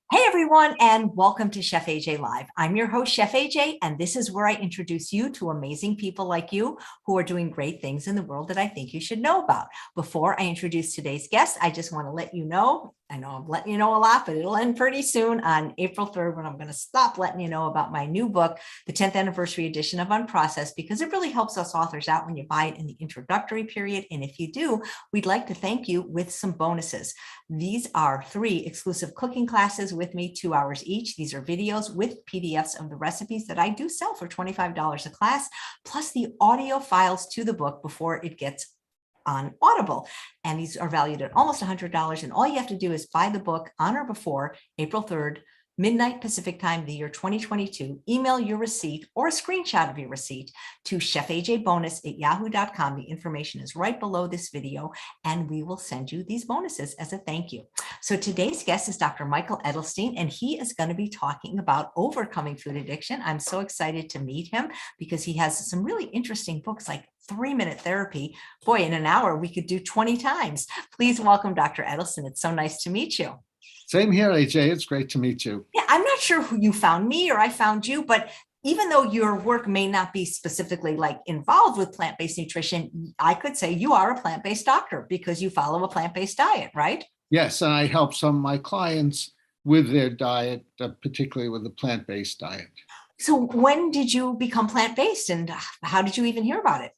Hey everyone, and welcome to Chef AJ Live. I'm your host, Chef AJ, and this is where I introduce you to amazing people like you who are doing great things in the world that I think you should know about. Before I introduce today's guest, I just want to let you know, I know I'm letting you know a lot, but it'll end pretty soon on April 3rd when I'm going to stop letting you know about my new book, the 10th anniversary edition of Unprocessed, because it really helps us authors out when you buy it in the introductory period. And if you do, we'd like to thank you with some bonuses. These are 3 exclusive cooking classes with me, 2 hours each. These are videos with PDFs of the recipes that I do sell for $25 a class, plus the audio files to the book before it gets on Audible. And these are valued at almost $100. And all you have to do is buy the book on or before April 3rd, midnight Pacific time, the year 2022. Email your receipt or a screenshot of your receipt to chefajbonus@yahoo.com. The information is right below this video, and we will send you these bonuses as a thank you. So today's guest is Dr. Michael Edelstein, and he is going to be talking about overcoming food addiction. I'm so excited to meet him because he has some really interesting books like 3-minute therapy. Boy, in an hour, we could do 20 times. Please welcome Dr. Edelstein. It's so nice to meet you. Same here, AJ. It's great to meet you. Yeah, I'm not sure who you found me or I found you, but even though your work may not be specifically like involved with plant-based nutrition, I could say you are a plant-based doctor because you follow a plant-based diet, right? Yes, and I help some of my clients with their diet, particularly with the plant-based diet. So when did you become plant-based and how did you even hear about it?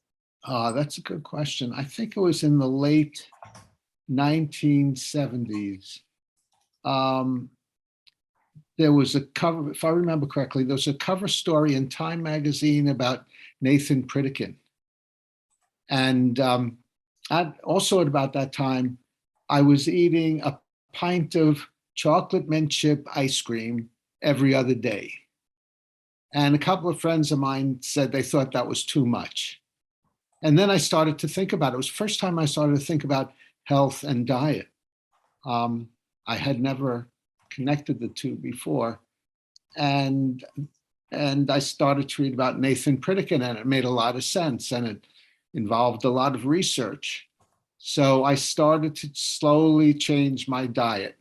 That's a good question. I think it was in the late 1970s. There was a cover, if I remember correctly, there was a cover story in Time magazine about Nathan Pritikin. And also at about that time, I was eating a pint of chocolate mint chip ice cream every other day. And a couple of friends of mine said they thought that was too much. And then I started to think about it. It was the first time I started to think about health and diet. I had never connected the two before. And I started to read about Nathan Pritikin, and it made a lot of sense, and it involved a lot of research. So I started to slowly change my diet.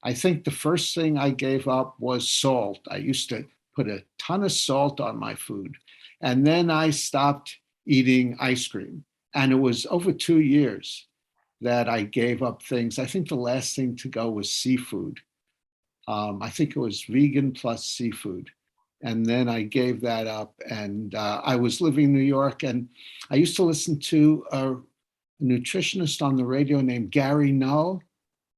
I think the first thing I gave up was salt. I used to put a ton of salt on my food. And then I stopped eating ice cream. And it was over 2 years that I gave up things. I think the last thing to go was seafood. I think it was vegan plus seafood. And then I gave that up. And I was living in New York, and I used to listen to a nutritionist on the radio named Gary Null.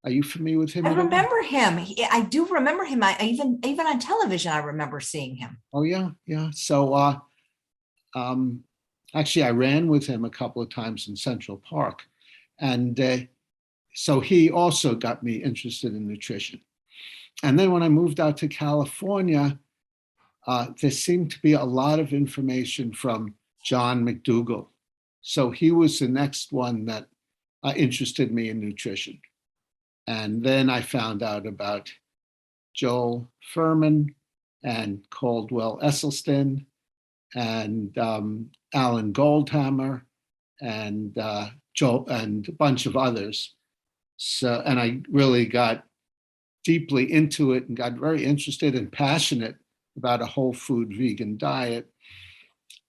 Are you familiar with him? I remember him. I do remember him. I even on television, I remember seeing him. Oh, yeah. So actually, I ran with him a couple of times in Central Park. And so he also got me interested in nutrition. And then when I moved out to California, there seemed to be a lot of information from John McDougall. So he was the next one that interested me in nutrition. And then I found out about Joel Fuhrman and Caldwell Esselstyn and Alan Goldhammer and Joel and a bunch of others. So, and I really got deeply into it and got very interested and passionate about a whole food vegan diet.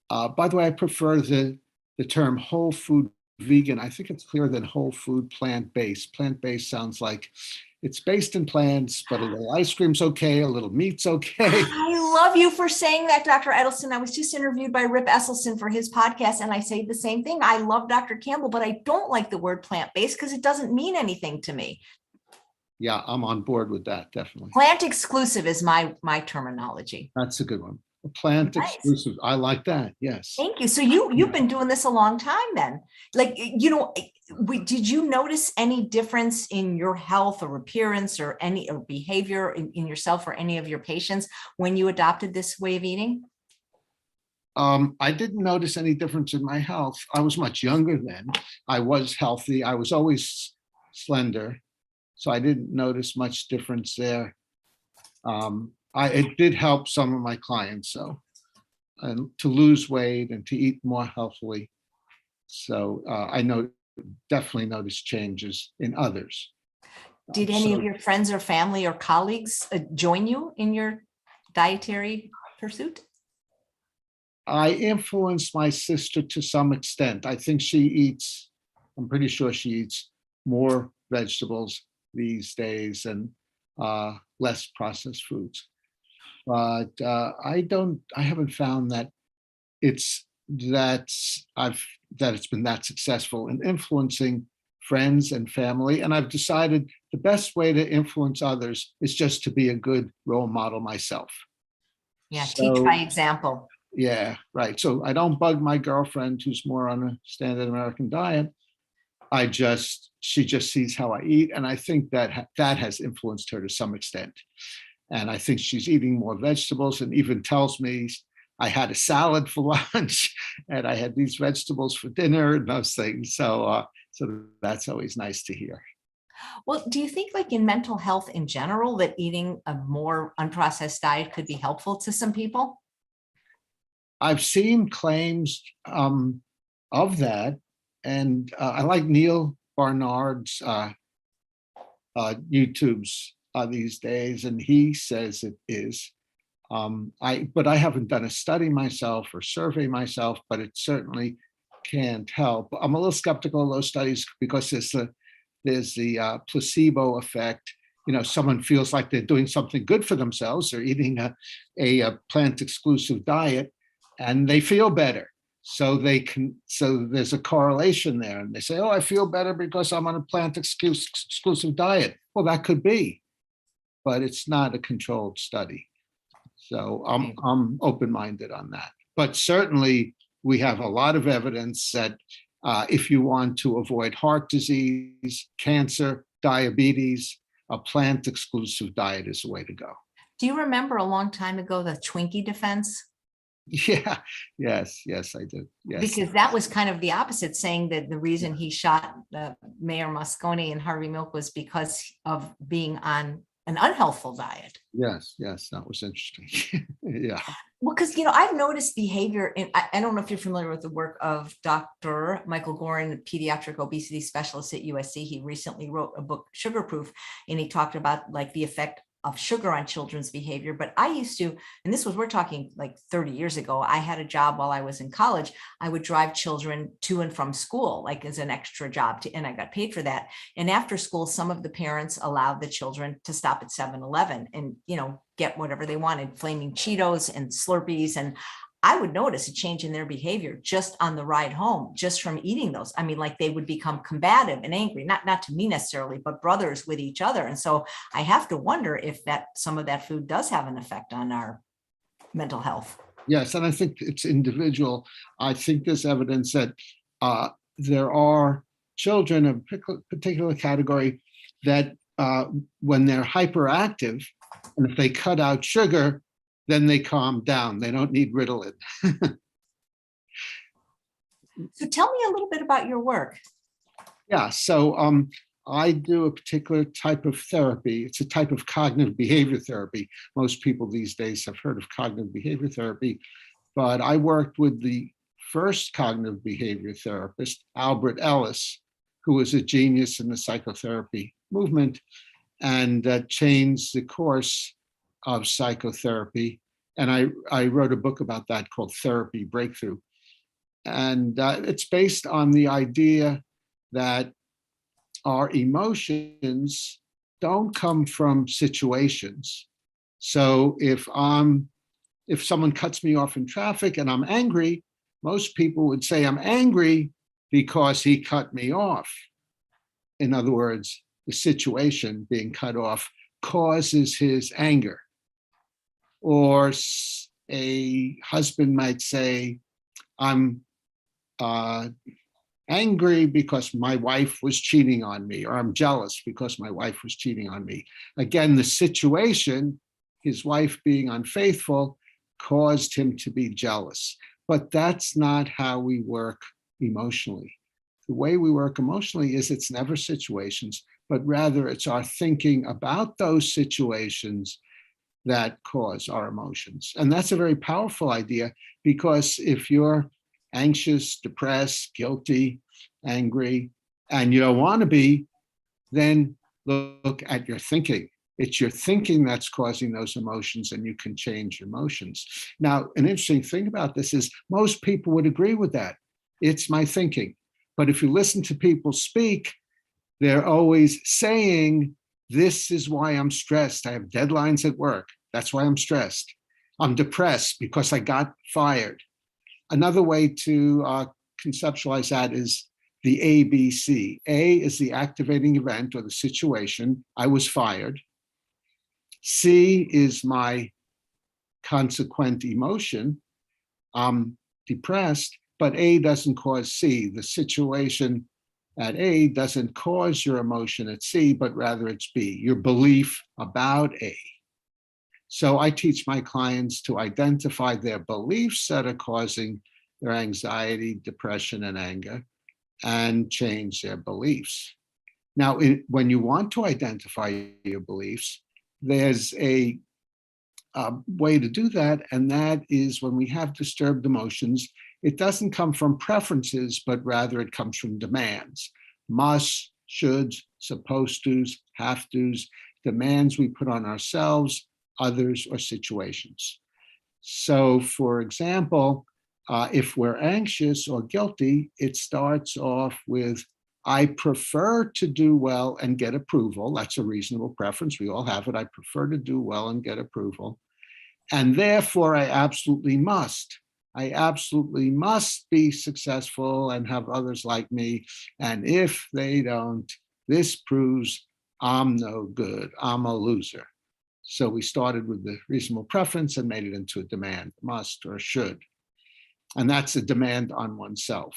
By the way, I prefer the term whole food vegan. I think it's clearer than whole food plant-based. Plant-based sounds like it's based in plants, but a little ice cream's okay, a little meat's okay. I love you for saying that, Dr. Edelstein. I was just interviewed by Rip Esselstyn for his podcast, and I say the same thing. I love Dr. Campbell, but I don't like the word plant-based because it doesn't mean anything to me. Yeah, I'm on board with that, definitely. Plant exclusive is my terminology. That's a good one. A plant exclusive. I like that. Yes. Thank you. So you've been doing this a long time then. Like, did you notice any difference in your health or appearance or any behavior in yourself or any of your patients when you adopted this way of eating? I didn't notice any difference in my health. I was much younger then. I was healthy. I was always slender. So I didn't notice much difference there. It did help some of my clients, to lose weight and to eat more healthily. So I definitely noticed changes in others. Did any of So your friends or family or colleagues join you in your dietary pursuit? I influenced my sister to some extent. I think I'm pretty sure she eats more vegetables these days and less processed foods. But I haven't found that it's that it's been that successful in influencing friends and family. And I've decided the best way to influence others is just to be a good role model myself. Yeah, teach by So example. yeah, right. So I don't bug my girlfriend who's more on a standard American diet. She just sees how I eat. And I think that that has influenced her to some extent. And I think she's eating more vegetables and even tells me I had a salad for lunch and I had these vegetables for dinner and those things. So that's always nice to hear. Well, do you think like in mental health in general that eating a more unprocessed diet could be helpful to some people? I've seen claims of that. And I like Neil Barnard's YouTubes these days, and he says it is. But I haven't done a study myself or survey myself, but it certainly can't help. I'm a little skeptical of those studies because there's the placebo effect. You know, someone feels like they're doing something good for themselves. They're eating a plant-exclusive diet, and they feel better. So there's a correlation there. And they say, oh, I feel better because I'm on a plant-exclusive diet. Well, that could be, but it's not a controlled study. So I'm open-minded on that. But certainly we have a lot of evidence that if you want to avoid heart disease, cancer, diabetes, a plant-exclusive diet is the way to go. Do you remember a long time ago the Twinkie defense? Yeah, yes, I do. Yes. Because that was kind of the opposite, saying that the reason he shot Mayor Moscone and Harvey Milk was because of being on an unhealthful diet. Yes, that was interesting. Yeah. Well, because, I've noticed behavior, and I don't know if you're familiar with the work of Dr. Michael Gorin, pediatric obesity specialist at USC. He recently wrote a book, Sugar Proof, and he talked about like the effect of sugar on children's behavior. But I used to, and we're talking like 30 years ago, I had a job while I was in college. I would drive children to and from school, like as an extra job, and I got paid for that. And after school, some of the parents allowed the children to stop at 7-Eleven and, get whatever they wanted, flaming Cheetos and Slurpees. And I would notice a change in their behavior just on the ride home, just from eating those. I mean, like they would become combative and angry, not to me necessarily, but brothers with each other. And so I have to wonder if some of that food does have an effect on our mental health. Yes, and I think it's individual. I think there's evidence that there are children of a particular category that when they're hyperactive, and if they cut out sugar, then they calm down. They don't need Ritalin. So tell me a little bit about your work. Yeah, so I do a particular type of therapy. It's a type of cognitive behavior therapy. Most people these days have heard of cognitive behavior therapy, but I worked with the first cognitive behavior therapist, Albert Ellis, who was a genius in the psychotherapy movement and changed the course of psychotherapy. And I wrote a book about that called Therapy Breakthrough. And it's based on the idea that our emotions don't come from situations. So if someone cuts me off in traffic and I'm angry, most people would say I'm angry because he cut me off. In other words, the situation being cut off causes his anger. Or a husband might say, I'm angry because my wife was cheating on me, or I'm jealous because my wife was cheating on me. Again, the situation, his wife being unfaithful, caused him to be jealous. But that's not how we work emotionally. The way we work emotionally is it's never situations, but rather it's our thinking about those situations that cause our emotions. And that's a very powerful idea, because if you're anxious, depressed, guilty, angry, and you don't want to be, then look at your thinking. It's your thinking that's causing those emotions, and you can change your emotions. Now, an interesting thing about this is most people would agree with that. It's my thinking. But if you listen to people speak, they're always saying, this is why I'm stressed. I have deadlines at work. That's why I'm stressed. I'm depressed because I got fired. Another way to conceptualize that is the ABC. A is the activating event or the situation. I was fired. C is my consequent emotion. I'm depressed, but A doesn't cause C. The situation at A doesn't cause your emotion at C, but rather it's B, your belief about A. So I teach my clients to identify their beliefs that are causing their anxiety, depression, and anger, and change their beliefs. Now, when you want to identify your beliefs, there's a way to do that, and that is when we have disturbed emotions, it doesn't come from preferences, but rather it comes from demands. Must, shoulds, supposed tos, have tos, demands we put on ourselves, others, or situations. So, for example, if we're anxious or guilty, it starts off with, I prefer to do well and get approval. That's a reasonable preference. We all have it. I prefer to do well and get approval. And therefore, I absolutely must. I absolutely must be successful and have others like me. And if they don't, this proves I'm no good. I'm a loser. So we started with the reasonable preference and made it into a demand, must or should. And that's a demand on oneself.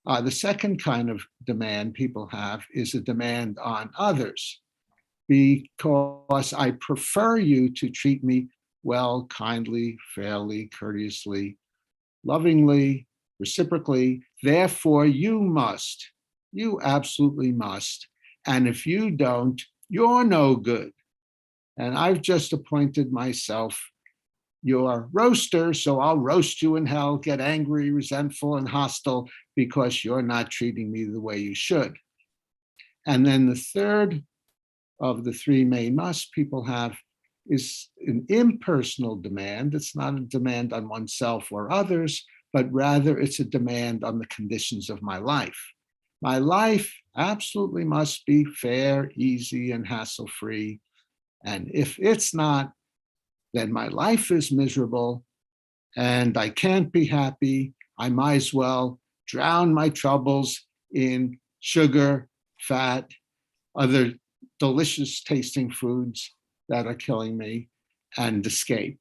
The second kind of demand people have is a demand on others, because I prefer you to treat me well, kindly, fairly, courteously, lovingly, reciprocally. Therefore, you must. You absolutely must. And if you don't, you're no good. And I've just appointed myself your roaster, so I'll roast you in hell, get angry, resentful, and hostile because you're not treating me the way you should. And then the third of the three main musts people have is an impersonal demand. It's not a demand on oneself or others, but rather it's a demand on the conditions of my life. My life absolutely must be fair, easy, and hassle-free. And if it's not, then my life is miserable and I can't be happy. I might as well drown my troubles in sugar, fat, other delicious tasting foods that are killing me, and escape.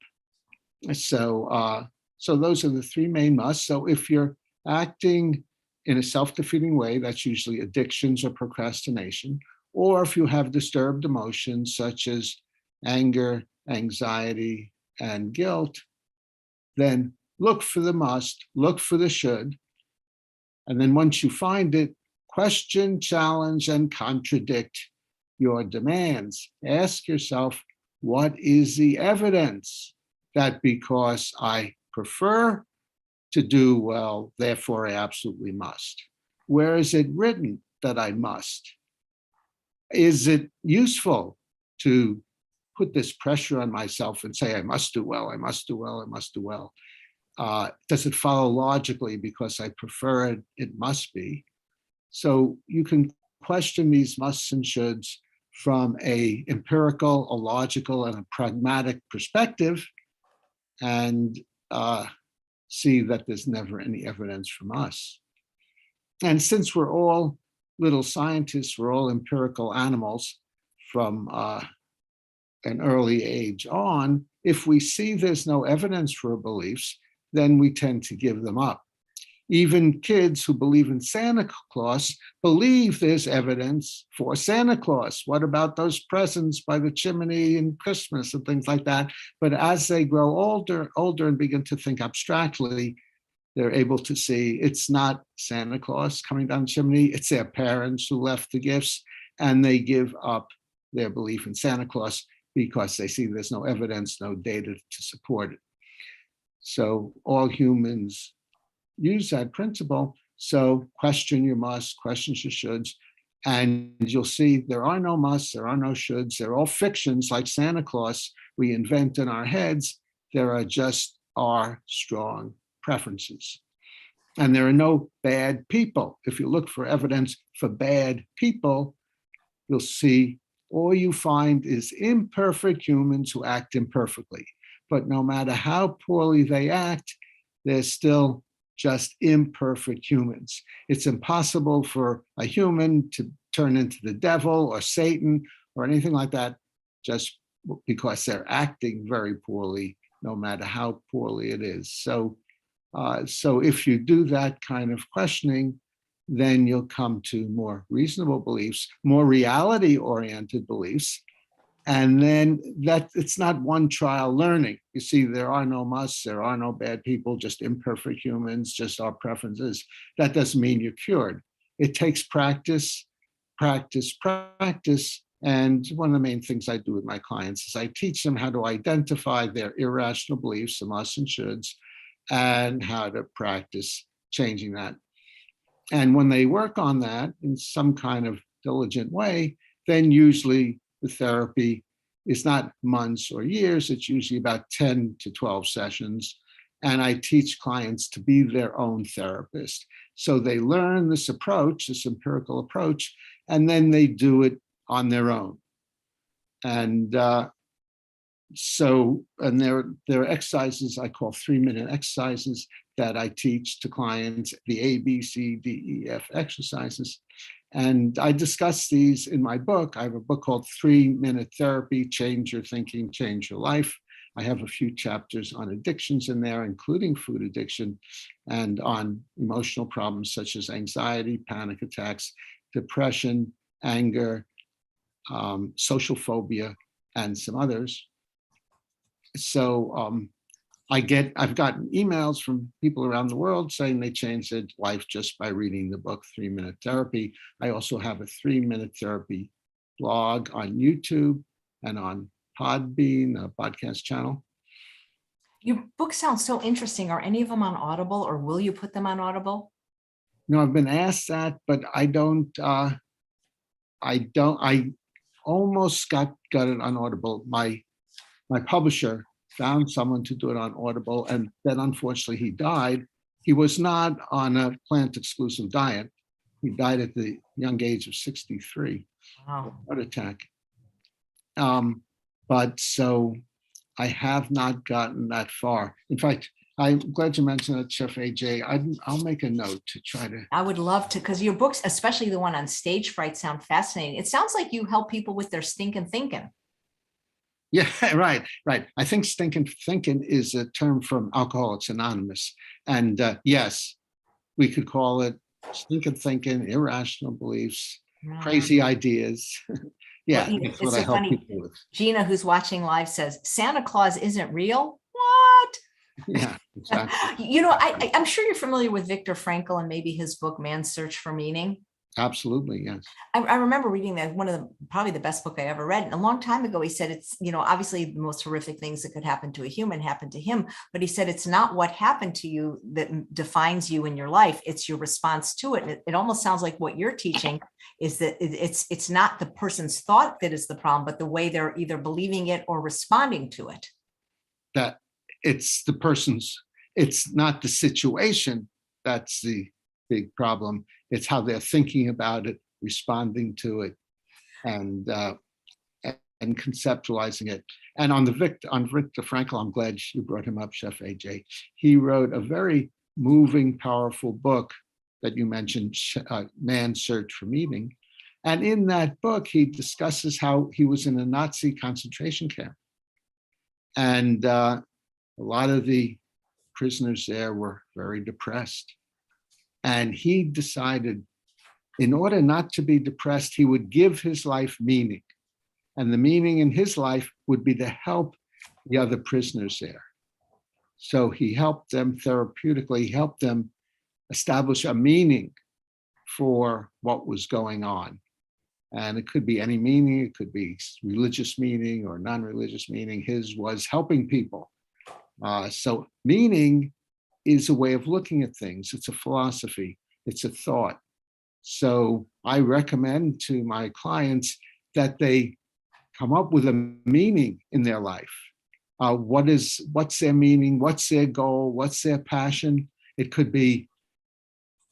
So those are the three main musts. So if you're acting in a self-defeating way, that's usually addictions or procrastination, or if you have disturbed emotions such as anger, anxiety, and guilt, then look for the must, look for the should, and then once you find it, question, challenge, and contradict your demands. Ask yourself, what is the evidence that because I prefer to do well, therefore I absolutely must? Where is it written that I must? Is it useful to put this pressure on myself and say, I must do well, I must do well, I must do well? Does it follow logically because I prefer it, it must be? So you can question these musts and shoulds from a empirical, a logical, and a pragmatic perspective, and see that there's never any evidence from us. And since we're all little scientists, we're all empirical animals from an early age on, if we see there's no evidence for our beliefs, then we tend to give them up. Even kids who believe in Santa Claus believe there's evidence for Santa Claus. What about those presents by the chimney and Christmas and things like that? But as they grow older and begin to think abstractly, they're able to see it's not Santa Claus coming down the chimney, it's their parents who left the gifts, and they give up their belief in Santa Claus because they see there's no evidence, no data to support it. So all humans use that principle. So question your musts, question your shoulds, And you'll see there are no musts, there are no shoulds, they're all fictions like Santa Claus we invent in our heads. There are just our strong preferences. And there are no bad people. If you look for evidence for bad people, you'll see all you find is imperfect humans who act imperfectly. But no matter how poorly they act, they're still just imperfect humans. It's impossible for a human to turn into the devil or Satan or anything like that just because they're acting very poorly, no matter how poorly it is. So if you do that kind of questioning, then you'll come to more reasonable beliefs, more reality-oriented beliefs. And then that it's not one trial learning. You see, there are no musts, there are no bad people, just imperfect humans, just our preferences. That doesn't mean you're cured. It takes practice, practice, practice. And one of the main things I do with my clients is I teach them how to identify their irrational beliefs, the musts and shoulds, and how to practice changing that. And when they work on that in some kind of diligent way, then usually the therapy is not months or years, it's usually about 10 to 12 sessions. And I teach clients to be their own therapist. So they learn this approach, this empirical approach, and then they do it on their own. And there are exercises I call 3-minute exercises that I teach to clients, the A, B, C, D, E, F exercises. And I discuss these in my book. I have a book called 3-Minute Therapy, Change Your Thinking, Change Your Life. I have a few chapters on addictions in there, including food addiction, and on emotional problems such as anxiety, panic attacks, depression, anger, social phobia, and some others. So I've gotten emails from people around the world saying they changed their life just by reading the book 3-Minute Therapy. I also have a 3-Minute Therapy blog on YouTube and on Podbean, a podcast channel. Your book sounds so interesting. Are any of them on Audible, or will you put them on Audible? No, I've been asked that, but I almost got it on Audible. My publisher found someone to do it on Audible, and then unfortunately he died. He was not on a plant-exclusive diet. He died at the young age of 63. Wow. Heart attack. But so I have not gotten that far. In fact, I'm glad you mentioned it, Chef AJ. I'll make a note to try to. I would love to, because your books, especially the one on Stage Fright, sound fascinating. It sounds like you help people with their stinking thinking. Yeah, right. I think stinking thinking is a term from Alcoholics Anonymous. And yes, we could call it stinking thinking, irrational beliefs, crazy ideas. Yeah, well, that's what I help people with. Gina, who's watching live, says, Santa Claus isn't real? What? Yeah, exactly. You know, I'm sure you're familiar with Viktor Frankl and maybe his book, Man's Search for Meaning. Absolutely, yes. I remember reading that, probably the best book I ever read. And a long time ago, he said it's, obviously the most horrific things that could happen to a human happened to him. But he said it's not what happened to you that defines you in your life. It's your response to it. And it almost sounds like what you're teaching is that it's not the person's thought that is the problem, but the way they're either believing it or responding to it. That it's not the situation that's the big problem. It's how they're thinking about it, responding to it, and conceptualizing it. And on Viktor Frankl, I'm glad you brought him up, Chef AJ. He wrote a very moving, powerful book that you mentioned, Man's Search for Meaning. And in that book, he discusses how he was in a Nazi concentration camp. And a lot of the prisoners there were very depressed. And he decided, in order not to be depressed, he would give his life meaning. And the meaning in his life would be to help the other prisoners there. So he helped them therapeutically, he helped them establish a meaning for what was going on. And it could be any meaning, it could be religious meaning or non-religious meaning. His was helping people. So meaning is a way of looking at things. It's a philosophy. It's a thought. So I recommend to my clients that they come up with a meaning in their life. What's their meaning? What's their goal? What's their passion? It could be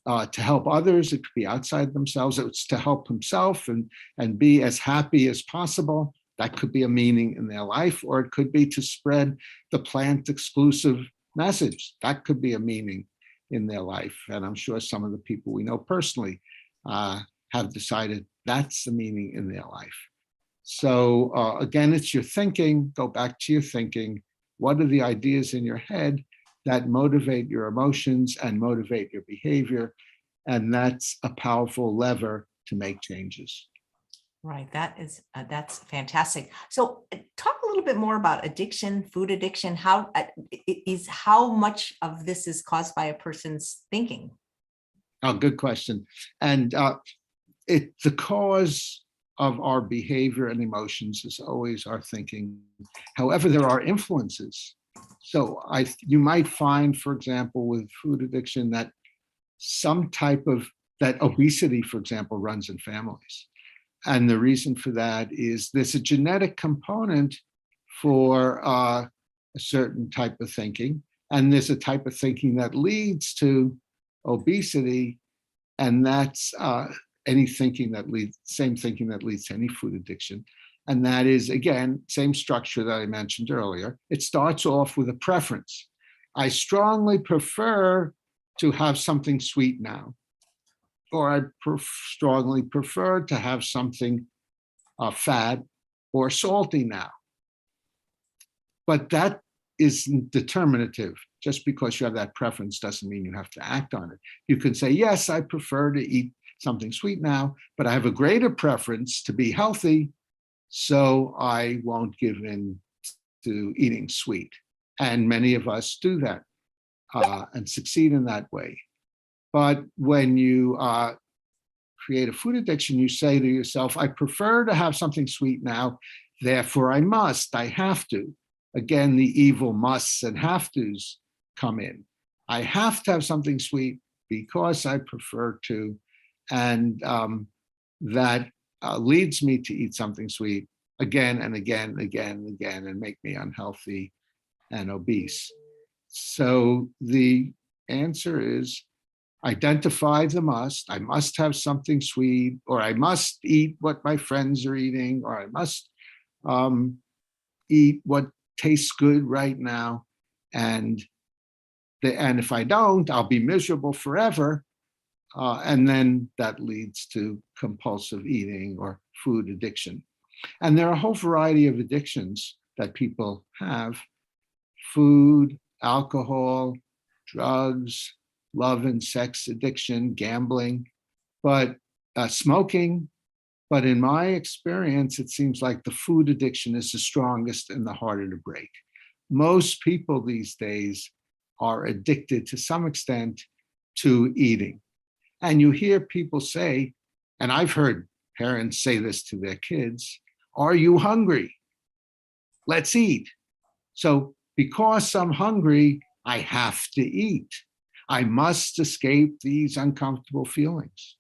to help others. It could be outside themselves. It's to help himself and be as happy as possible. That could be a meaning in their life, or it could be to spread the plant exclusive message. That could be a meaning in their life. And I'm sure some of the people we know personally have decided that's the meaning in their life. So again, it's your thinking. Go back to your thinking. What are the ideas in your head that motivate your emotions and motivate your behavior? And that's a powerful lever to make changes. Right. That's fantastic. So talk a little bit more about addiction, food addiction. How much of this is caused by a person's thinking? Oh, good question. And the cause of our behavior and emotions is always our thinking. However, there are influences. So you might find, for example, with food addiction, that that obesity, for example, runs in families. And the reason for that is there's a genetic component for a certain type of thinking. And there's a type of thinking that leads to obesity. And that's same thinking that leads to any food addiction. And that is, again, same structure that I mentioned earlier. It starts off with a preference. I strongly prefer to have something sweet now, or I strongly prefer to have something fat or salty now. But that isn't determinative. Just because you have that preference doesn't mean you have to act on it. You can say, yes, I prefer to eat something sweet now, but I have a greater preference to be healthy, so I won't give in to eating sweet. And many of us do that and succeed in that way. But when you create a food addiction, you say to yourself, I prefer to have something sweet now, therefore I must, I have to. Again, the evil musts and have tos come in. I have to have something sweet because I prefer to. And that leads me to eat something sweet again and again, and make me unhealthy and obese. So the answer is identify the must. I must have something sweet, or I must eat what my friends are eating, or I must eat what tastes good right now. And if I don't, I'll be miserable forever. And then that leads to compulsive eating or food addiction. And there are a whole variety of addictions that people have: food, alcohol, drugs, love and sex addiction, gambling, but smoking. But in my experience, it seems like the food addiction is the strongest and the harder to break. Most people these days are addicted to some extent to eating. And you hear people say, and I've heard parents say this to their kids, are you hungry? Let's eat. So because I'm hungry, I have to eat. I must escape these uncomfortable feelings,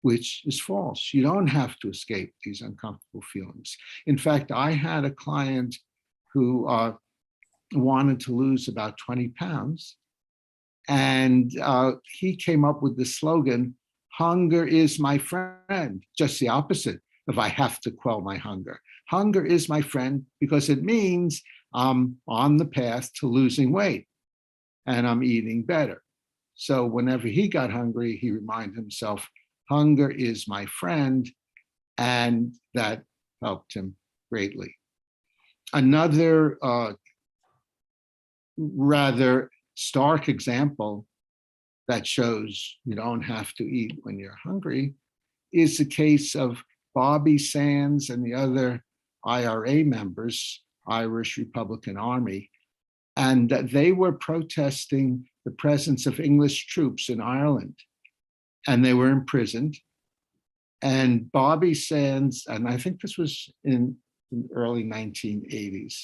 which is false. You don't have to escape these uncomfortable feelings. In fact, I had a client who wanted to lose about 20 pounds. And he came up with the slogan, hunger is my friend, just the opposite of I have to quell my hunger. Hunger is my friend because it means I'm on the path to losing weight and I'm eating better. So whenever he got hungry, he reminded himself, hunger is my friend, and that helped him greatly. Another rather stark example that shows you don't have to eat when you're hungry is the case of Bobby Sands and the other IRA members, Irish Republican Army, and they were protesting the presence of English troops in Ireland, and they were imprisoned. And Bobby Sands, and I think this was in the early 1980s,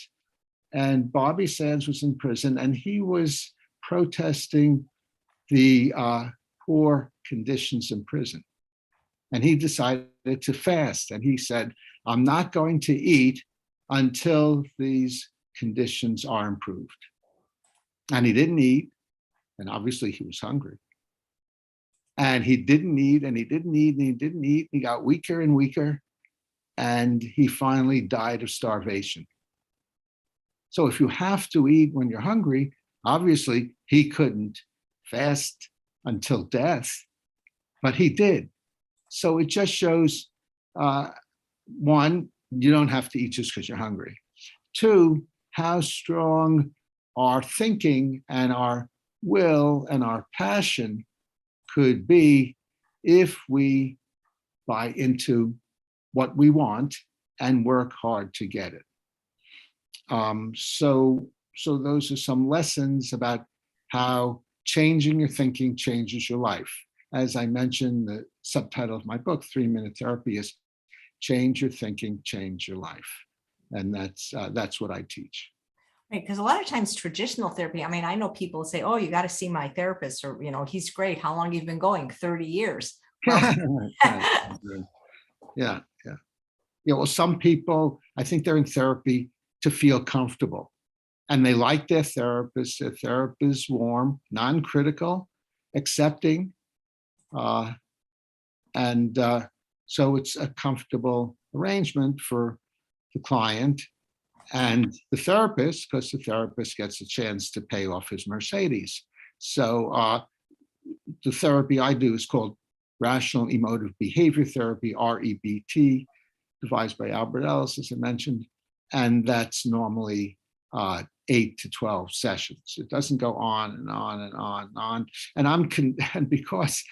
and Bobby Sands was in prison, and he was protesting the poor conditions in prison. And he decided to fast. And he said, I'm not going to eat until these conditions are improved. And he didn't eat. And obviously he was hungry. And he didn't eat, and he didn't eat, and he didn't eat. He got weaker and weaker. And he finally died of starvation. So if you have to eat when you're hungry, obviously he couldn't fast until death, but he did. So it just shows, one, you don't have to eat just because you're hungry. Two, how strong our thinking and our will and our passion could be if we buy into what we want and work hard to get it. So those are some lessons about how changing your thinking changes your life. As I mentioned, the subtitle of my book, 3-Minute Therapy, is Change Your Thinking, Change Your Life. And that's what I teach. Right, because a lot of times traditional therapy, I mean, I know people say, oh, you got to see my therapist, or, he's great. How long have you been going? 30 years. Well, yeah. Well, some people, I think they're in therapy to feel comfortable, and they like their therapist. Their therapist is warm, non-critical, accepting, and so it's a comfortable arrangement for the client and the therapist, because the therapist gets a chance to pay off his Mercedes. So the therapy I do is called Rational Emotive Behavior Therapy, REBT, devised by Ellis, as I mentioned, and that's normally 8 to 12 sessions. It doesn't go on and on and on and on. And because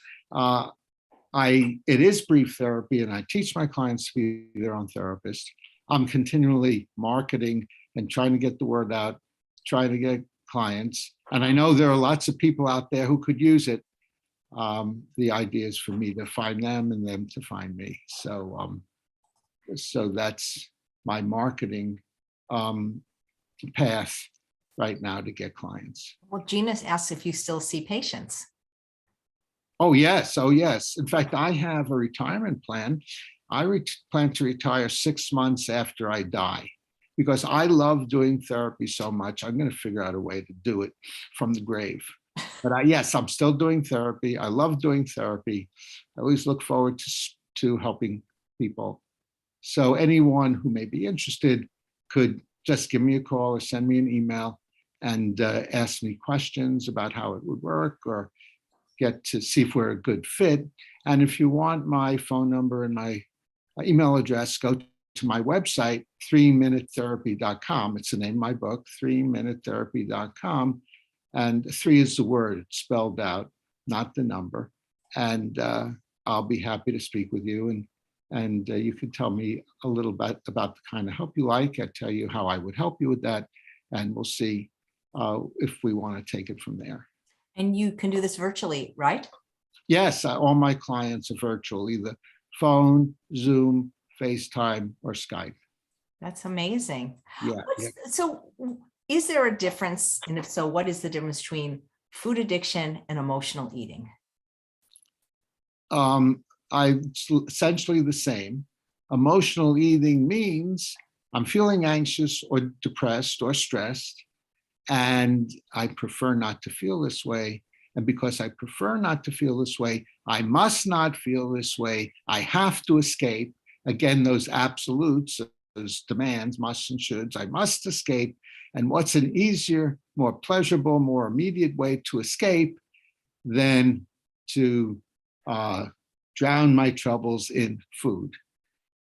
it is brief therapy, and I teach my clients to be their own therapist, I'm continually marketing and trying to get the word out, trying to get clients. And I know there are lots of people out there who could use it. The idea is for me to find them and them to find me. So that's my marketing path right now to get clients. Well, Gina asks if you still see patients. Oh, yes. In fact, I have a retirement plan. I plan to retire 6 months after I die, because I love doing therapy so much. I'm going to figure out a way to do it from the grave. But yes, I'm still doing therapy. I love doing therapy. I always look forward to helping people. So anyone who may be interested could just give me a call or send me an email and ask me questions about how it would work, or get to see if we're a good fit. And if you want my phone number and my email address, go to my website, 3minutetherapy.com. It's the name of my book, 3minutetherapy.com. And 3 is the word, it's spelled out, not the number. And I'll be happy to speak with you. And you can tell me a little bit about the kind of help you like. I tell you how I would help you with that. And we'll see if we want to take it from there. And you can do this virtually, right? Yes, all my clients are virtual, either phone, Zoom, FaceTime, or Skype. That's amazing. Yeah. So is there a difference? And if so, what is the difference between food addiction and emotional eating? It's essentially the same. Emotional eating means I'm feeling anxious or depressed or stressed, and I prefer not to feel this way. And because I prefer not to feel this way, I must not feel this way. I have to escape. Again, those absolutes, those demands, musts and shoulds, I must escape. And what's an easier, more pleasurable, more immediate way to escape than to drown my troubles in food?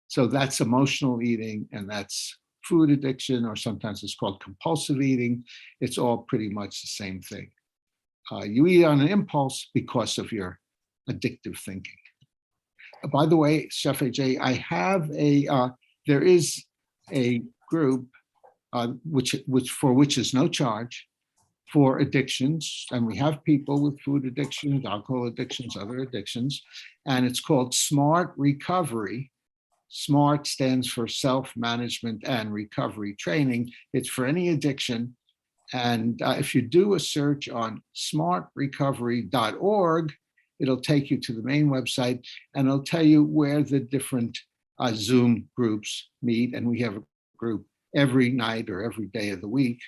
So that's emotional eating, and that's food addiction, or sometimes it's called compulsive eating. It's all pretty much the same thing. You eat on an impulse because of your addictive thinking. By the way, Chef AJ, I have there is a group which is no charge for addictions, and we have people with food addictions, alcohol addictions, other addictions, and it's called Smart Recovery. SMART stands for Self-Management and Recovery Training. It's for any addiction. And if you do a search on smartrecovery.org, it'll take you to the main website, and it'll tell you where the different Zoom groups meet. And we have a group every night or every day of the week.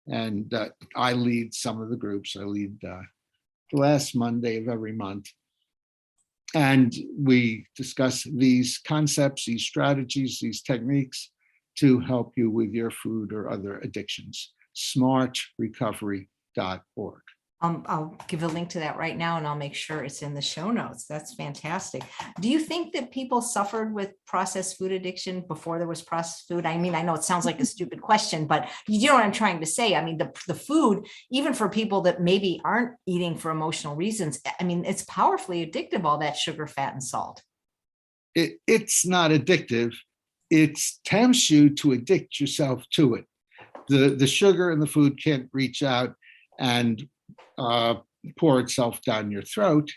And I lead some of the groups. I lead the last Monday of every month. And we discuss these concepts, these strategies, these techniques to help you with your food or other addictions. smartrecovery.org. I'll give a link to that right now, and I'll make sure it's in the show notes. That's fantastic. Do you think that people suffered with processed food addiction before there was processed food? I mean, I know it sounds like a stupid question, but you know what I'm trying to say. I mean, the food, even for people that maybe aren't eating for emotional reasons, I mean, it's powerfully addictive, all that sugar, fat, and salt. It's not addictive. It tempts you to addict yourself to it. The sugar in the food can't reach out and pour itself down your throat.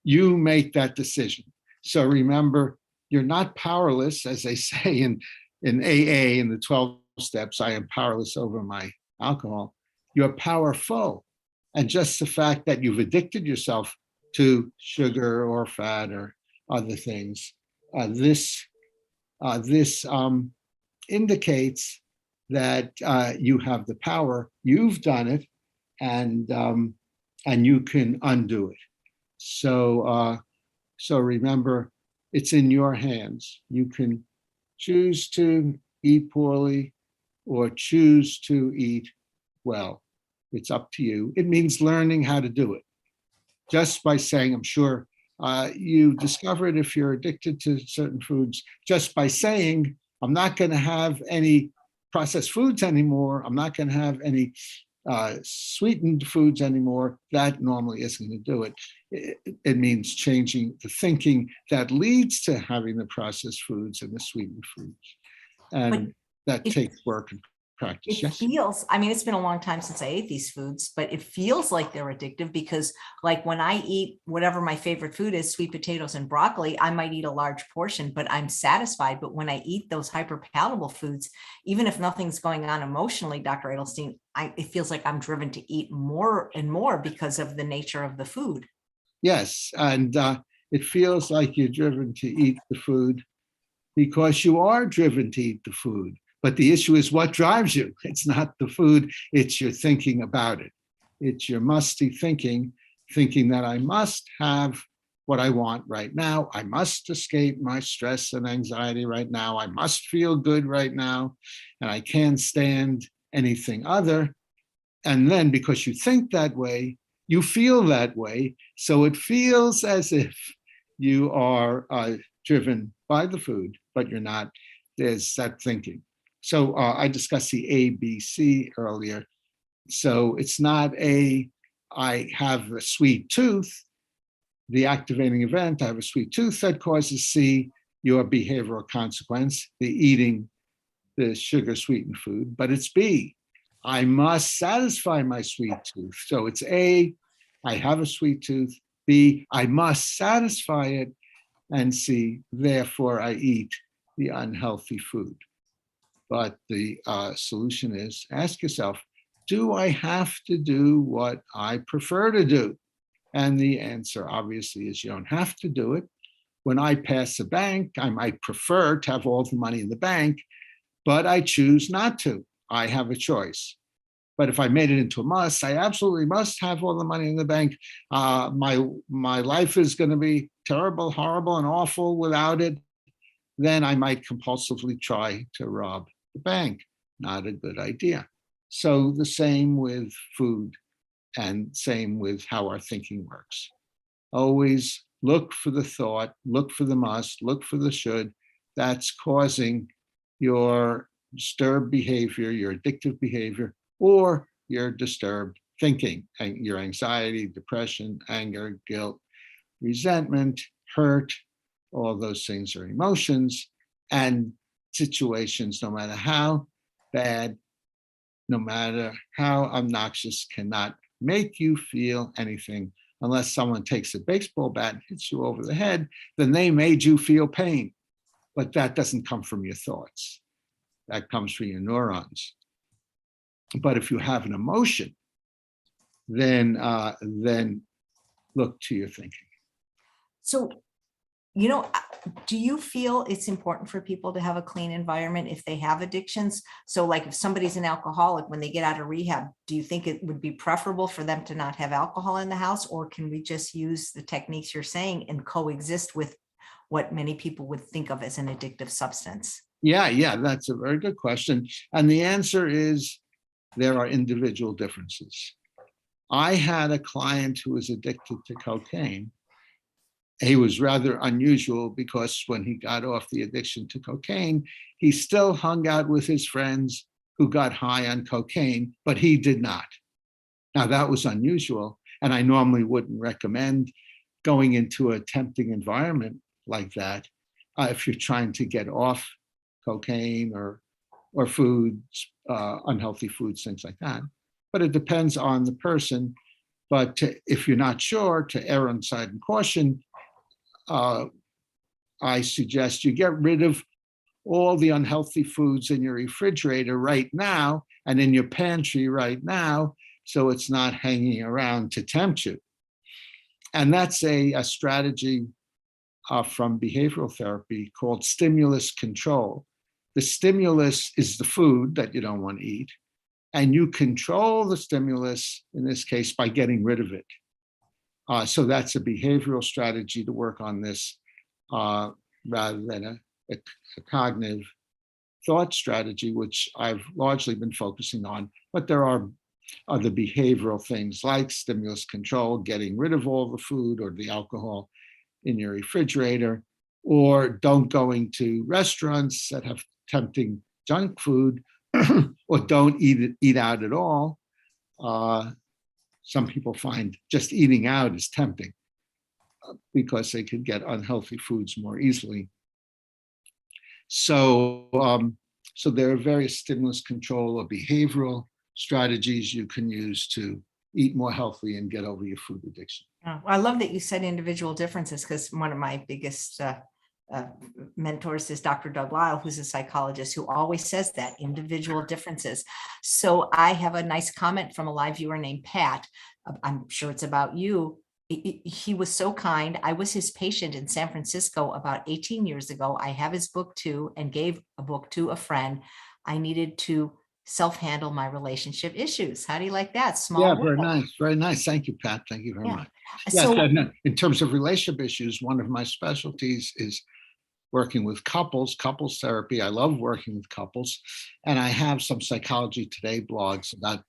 You make that decision. So remember, you're not powerless, as they say in AA, in the 12 steps, I am powerless over my alcohol. You're powerful. And just the fact that you've addicted yourself to sugar or fat or other things, this indicates that you have the power, you've done it, and you can undo it. So remember, it's in your hands. You can choose to eat poorly or choose to eat well. It's up to you. It means learning how to do it. Just by saying, I'm sure you discover it if you're addicted to certain foods, just by saying, I'm not going to have any processed foods anymore. I'm not going to have any sweetened foods anymore. That normally isn't going to do it. It means changing the thinking that leads to having the processed foods and the sweetened foods. And that takes work and practice. It feels, I mean, it's been a long time since I ate these foods, but it feels like they're addictive because like when I eat whatever my favorite food is, sweet potatoes and broccoli, I might eat a large portion, but I'm satisfied. But when I eat those hyperpalatable foods, even if nothing's going on emotionally, Dr. Edelstein, it feels like I'm driven to eat more and more because of the nature of the food. Yes, and it feels like you're driven to eat the food because you are driven to eat the food. But the issue is what drives you. It's not the food, it's your thinking about it. It's your musty thinking that I must have what I want right now. I must escape my stress and anxiety right now. I must feel good right now. And I can't stand anything other. And then because you think that way, you feel that way. So it feels as if you are driven by the food, but you're not. There's that thinking. So I discussed the ABC earlier. So it's not I have a sweet tooth, the activating event, I have a sweet tooth that causes C, your behavioral consequence, the eating the sugar sweetened food, but it's B, I must satisfy my sweet tooth. So it's A, I have a sweet tooth, B, I must satisfy it, and C, therefore I eat the unhealthy food. But the solution is ask yourself, do I have to do what I prefer to do? And the answer obviously is you don't have to do it. When I pass a bank, I might prefer to have all the money in the bank, but I choose not to. I have a choice. But if I made it into a must, I absolutely must have all the money in the bank. My life is going to be terrible, horrible, and awful without it. Then I might compulsively try to rob the bank. Not a good idea. So the same with food and same with how our thinking works. Always look for the thought, look for the must, look for the should. That's causing your disturbed behavior, your addictive behavior, or your disturbed thinking, and your anxiety, depression, anger, guilt, resentment, hurt. All those things are emotions, and situations, no matter how bad, no matter how obnoxious, cannot make you feel anything unless someone takes a baseball bat and hits you over the head. Then they made you feel pain, but that doesn't come from your thoughts. That comes from your neurons. But if you have an emotion, then look to your thinking. So, do you feel it's important for people to have a clean environment if they have addictions? So like if somebody's an alcoholic, when they get out of rehab, do you think it would be preferable for them to not have alcohol in the house? Or can we just use the techniques you're saying and coexist with what many people would think of as an addictive substance? Yeah, that's a very good question. And the answer is there are individual differences. I had a client who was addicted to cocaine. He was rather unusual because when he got off the addiction to cocaine, he still hung out with his friends who got high on cocaine, but he did not. Now, that was unusual, and I normally wouldn't recommend going into a tempting environment like that if you're trying to get off cocaine or foods, unhealthy foods, things like that. But it depends on the person. But if you're not sure, to err on side of caution, I suggest you get rid of all the unhealthy foods in your refrigerator right now and in your pantry right now, so it's not hanging around to tempt you. And that's a strategy from behavioral therapy called stimulus control. The stimulus is the food that you don't want to eat, and you control the stimulus, in this case, by getting rid of it. So that's a behavioral strategy to work on this rather than a cognitive thought strategy, which I've largely been focusing on. But there are other behavioral things like stimulus control, getting rid of all the food or the alcohol in your refrigerator, or don't going to restaurants that have tempting junk food, or don't eat out at all. Some people find just eating out is tempting because they could get unhealthy foods more easily. So there are various stimulus control or behavioral strategies you can use to eat more healthy and get over your food addiction. Oh, I love that you said individual differences, because one of my biggest mentors is Dr. Doug Lisle, who's a psychologist, who always says that individual differences. So I have a nice comment from a live viewer named Pat. I'm sure it's about you. He was so kind. I was his patient in San Francisco about 18 years ago. I have his book too, and gave a book to a friend. I needed to self-handle my relationship issues. How do you like that? Yeah, very nice. Very nice. Thank you, Pat. Thank you very much. Yes, So, in terms of relationship issues, one of my specialties is working with couples therapy. I love working with couples. And I have some Psychology Today blogs about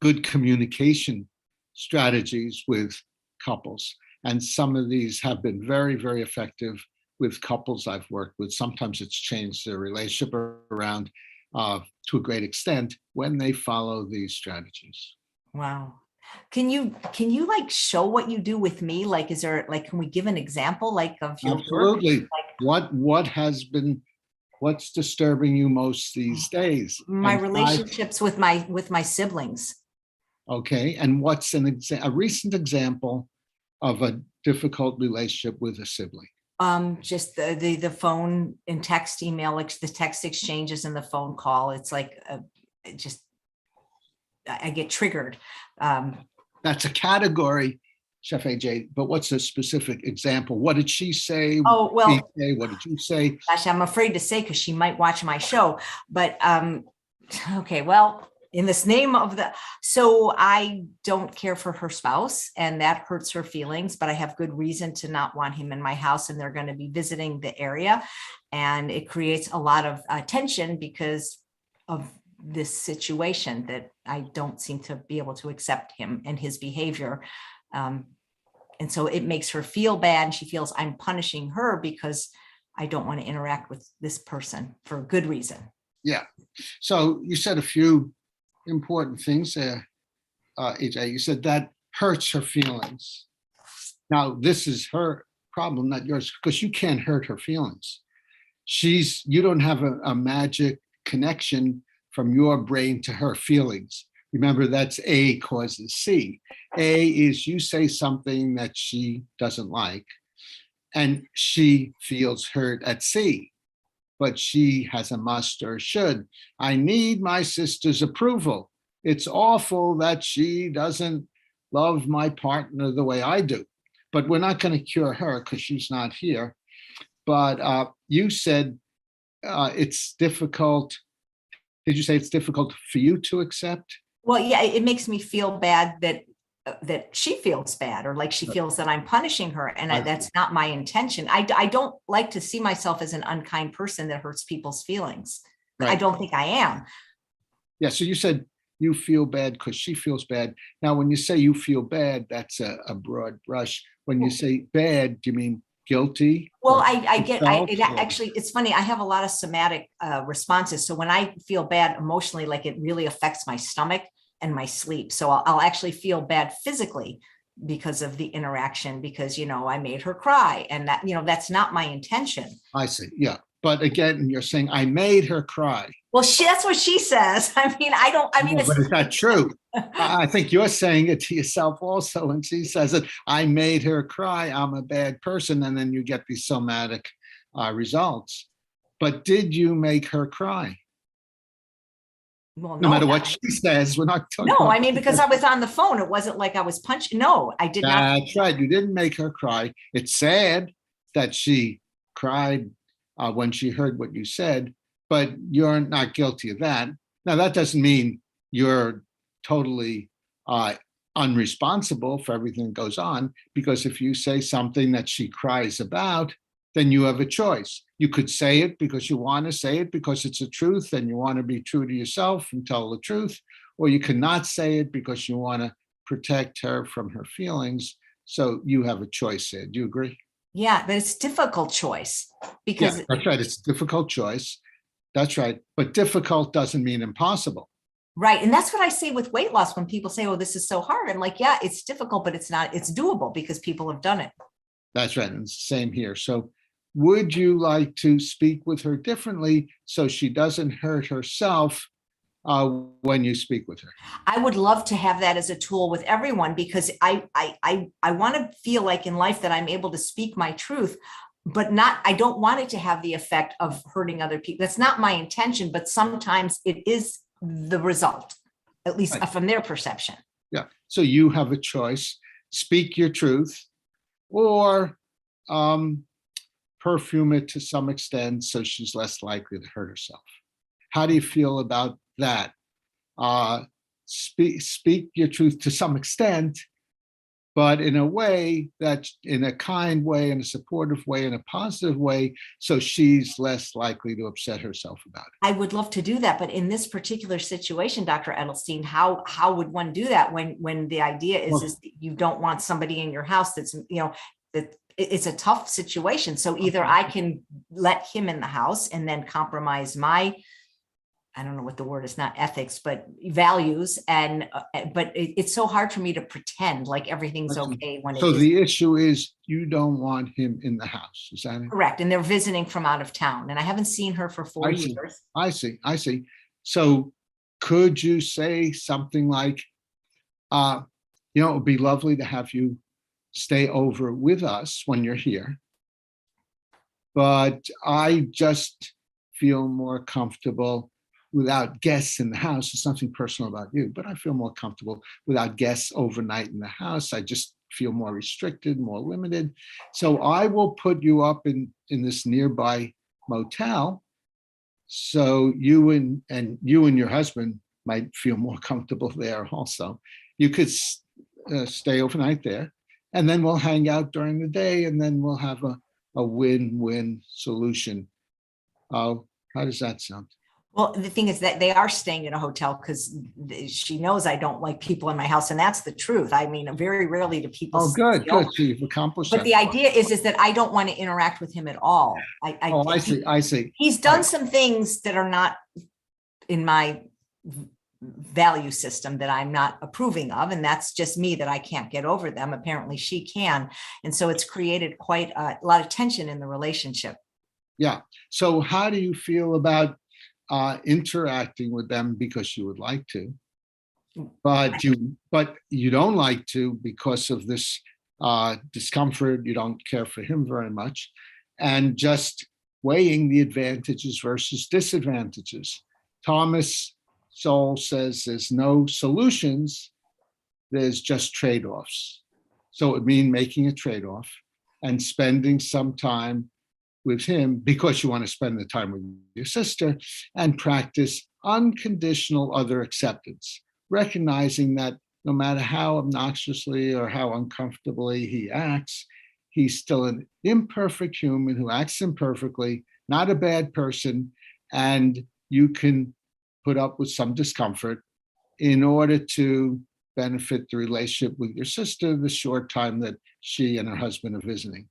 good communication strategies with couples. And some of these have been very, very effective with couples I've worked with. Sometimes it's changed their relationship around to a great extent when they follow these strategies. wow. Can you like show what you do with me? Like, is there like, can we give an example like of your Absolutely. work? Like, what's disturbing you most these days? My relationships with my siblings. Okay. And what's a recent example of a difficult relationship with a sibling? Just the phone and text, email, like the text exchanges and the phone call. It's like I get triggered. That's a category, Chef AJ, but what's a specific example? What did she say? Oh, well, what did you say? Gosh, I'm afraid to say, because she might watch my show, but okay, well, in this name of so I don't care for her spouse, and that hurts her feelings, but I have good reason to not want him in my house, and they're going to be visiting the area, and it creates a lot of tension because of this situation that I don't seem to be able to accept him and his behavior. And so it makes her feel bad. And she feels I'm punishing her because I don't want to interact with this person for a good reason. Yeah. So you said a few important things there, AJ. You said that hurts her feelings. Now, this is her problem, not yours, because you can't hurt her feelings. You don't have a magic connection from your brain to her feelings. Remember, that's A causes C. A is you say something that she doesn't like, and she feels hurt at C, but she has a must or should. I need my sister's approval. It's awful that she doesn't love my partner the way I do. but we're not going to cure her because she's not here. But you said it's difficult. Did you say it's difficult for you to accept? Well, yeah, it makes me feel bad that she feels bad, or like she feels that I'm punishing her, and that's not my intention. I don't like to see myself as an unkind person that hurts people's feelings. Right. I don't think I am. Yeah. So you said you feel bad because she feels bad. Now, when you say you feel bad, that's a broad brush. When you say bad, do you mean guilty? Well, actually, it's funny. I have a lot of somatic responses. So when I feel bad emotionally, like it really affects my stomach and my sleep. So I'll actually feel bad physically because of the interaction, because, I made her cry, and that, that's not my intention. I see. Yeah. But again, you're saying I made her cry. Well, that's what she says. I mean, but it's not true. I think you're saying it to yourself also. And she says it, I made her cry. I'm a bad person. And then you get these somatic results. But did you make her cry? Well, no matter what she says, we're not talking. No, I mean, because I was on the phone. It wasn't like I was punching. No, I did not. That's right. You didn't make her cry. It's sad that she cried when she heard what you said, but you're not guilty of that. Now, that doesn't mean you're totally unresponsible for everything that goes on, because if you say something that she cries about, then you have a choice. You could say it because you want to say it because it's a truth and you want to be true to yourself and tell the truth, or you cannot say it because you want to protect her from her feelings. So you have a choice there. Do you agree? Yeah, but it's a difficult choice because that's right. It's a difficult choice. That's right. But difficult doesn't mean impossible. Right. And that's what I say with weight loss when people say, oh, this is so hard. I'm like, yeah, it's difficult, but it's not, it's doable because people have done it. That's right. And it's the same here. So would you like to speak with her differently so she doesn't hurt herself when you speak with her? I would love to have that as a tool with everyone, because I want to feel like in life that I'm able to speak my truth, but I don't want it to have the effect of hurting other people. That's not my intention, but sometimes it is the result, at least right. From their perception. Yeah. So you have a choice: speak your truth, or perfume it to some extent so she's less likely to hurt herself. How do you feel about that? Speak your truth to some extent, but in a way that's in a kind way, in a supportive way, in a positive way, so she's less likely to upset herself about it. I would love to do that, but in this particular situation, Dr. Edelstein, how would one do that when the idea is that you don't want somebody in your house that's, that it's a tough situation. So either I can let him in the house and then compromise my, I don't know what the word is, not ethics, but values. But it's so hard for me to pretend like everything's okay when it is. So the issue is you don't want him in the house. Is that it? Correct. And they're visiting from out of town, and I haven't seen her for 4 years. I see. So could you say something like, it would be lovely to have you stay over with us when you're here, but I just feel more comfortable without guests in the house. It's nothing personal about you, but I feel more comfortable without guests overnight in the house. I just feel more restricted, more limited. So I will put you up in this nearby motel, so you and your husband might feel more comfortable there also. You could stay overnight there, and then we'll hang out during the day, and then we'll have a win-win solution. How does that sound? Well, the thing is that they are staying in a hotel because she knows I don't like people in my house, and that's the truth. I mean, very rarely do people. Oh, good. So you've accomplished that. But the idea is that I don't want to interact with him at all. I see. He's done some things that are not in my value system that I'm not approving of, and that's just me, that I can't get over them. Apparently she can, and so it's created quite a lot of tension in the relationship. Yeah. So how do you feel about interacting with them because you would like to, but you don't like to because of this discomfort? You don't care for him very much, and just weighing the advantages versus disadvantages. Thomas Sowell says there's no solutions, there's just trade-offs. So it would mean making a trade-off and spending some time with him because you want to spend the time with your sister, and practice unconditional other acceptance, recognizing that no matter how obnoxiously or how uncomfortably he acts, he's still an imperfect human who acts imperfectly, not a bad person, and you can put up with some discomfort in order to benefit the relationship with your sister the short time that she and her husband are visiting.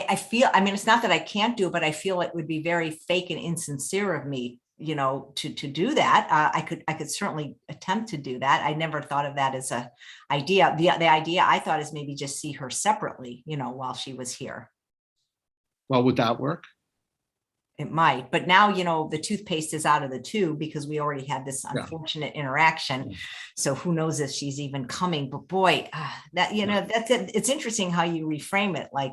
I feel, I mean, it's not that I can't do it, but I feel it would be very fake and insincere of me, to do that. I could certainly attempt to do that. I never thought of that as a idea. The idea I thought is maybe just see her separately, while she was here. Well, would that work? It might, but now, the toothpaste is out of the tube because we already had this unfortunate interaction. So who knows if she's even coming, but boy, that's it. It's interesting how you reframe it. Like,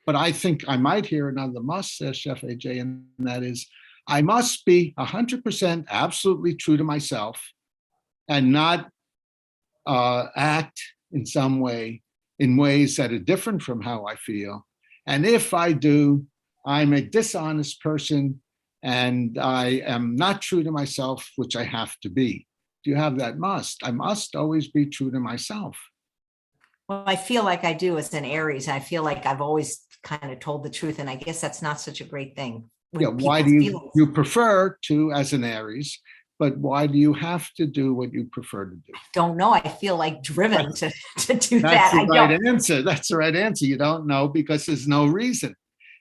But I think I might hear another must, says Chef AJ, and that is, I must be 100% absolutely true to myself and not act in some way, in ways that are different from how I feel. And if I do, I'm a dishonest person and I am not true to myself, which I have to be. Do you have that must? I must always be true to myself. Well, I feel like I do as an Aries. I feel like I've always kind of told the truth. And I guess that's not such a great thing. Yeah, why do you prefer to as an Aries, but why do you have to do what you prefer to do? I don't know. I feel like driven to do That's that. the right answer. That's the right answer. You don't know because there's no reason.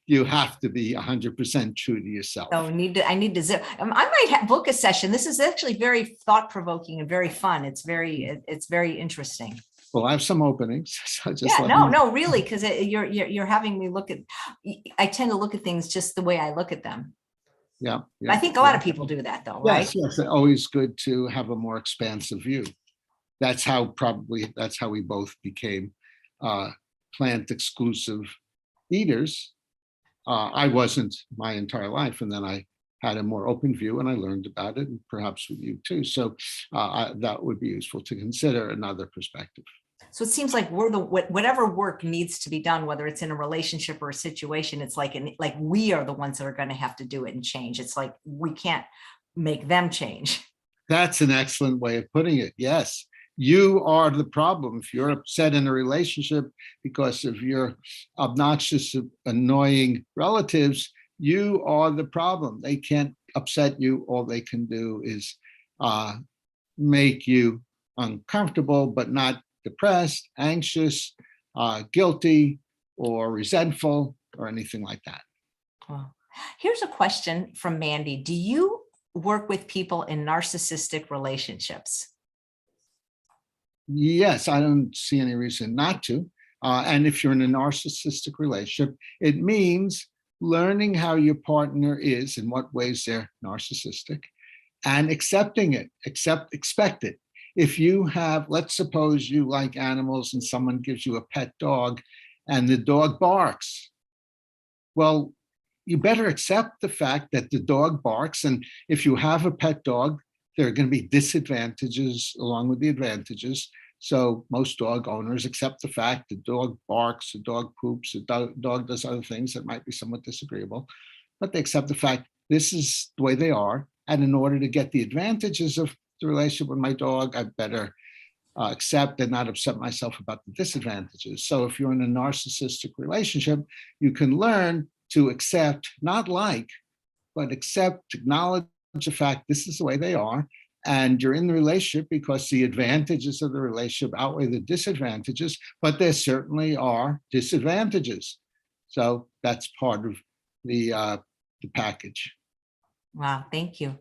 You have to be 100% true to yourself. So I need to zip. I might book a session. This is actually very thought-provoking and very fun. It's very interesting. Well, I have some openings. So no, really, because you're having me look at. I tend to look at things just the way I look at them. Yeah. I think a lot of people do that, though, right? Yes, it's always good to have a more expansive view. That's how we both became plant exclusive eaters. I wasn't my entire life, and then I had a more open view and I learned about it, and perhaps with you too. So that would be useful to consider another perspective. So it seems like whatever work needs to be done, whether it's in a relationship or a situation, it's like we are the ones that are going to have to do it and change. It's like we can't make them change. That's an excellent way of putting it. Yes. You are the problem. If you're upset in a relationship because of your obnoxious, annoying relatives, you are the problem. They can't upset you. All they can do is make you uncomfortable, but not depressed, anxious, guilty, or resentful, or anything like that. Well, here's a question from Mandy. Do you work with people in narcissistic relationships? Yes, I don't see any reason not to. And if you're in a narcissistic relationship, it means learning how your partner is, in what ways they're narcissistic, and accepting it, expect it. If you have, let's suppose you like animals and someone gives you a pet dog and the dog barks. Well, you better accept the fact that the dog barks. And if you have a pet dog, there are going to be disadvantages along with the advantages. So most dog owners accept the fact the dog barks, the dog poops, the dog does other things that might be somewhat disagreeable, but they accept the fact this is the way they are. And in order to get the advantages of the relationship with my dog, I better accept and not upset myself about the disadvantages. So if you're in a narcissistic relationship, you can learn to accept, not like, but accept, acknowledge the fact this is the way they are. And you're in the relationship because the advantages of the relationship outweigh the disadvantages, but there certainly are disadvantages. So that's part of the package. Wow, thank you.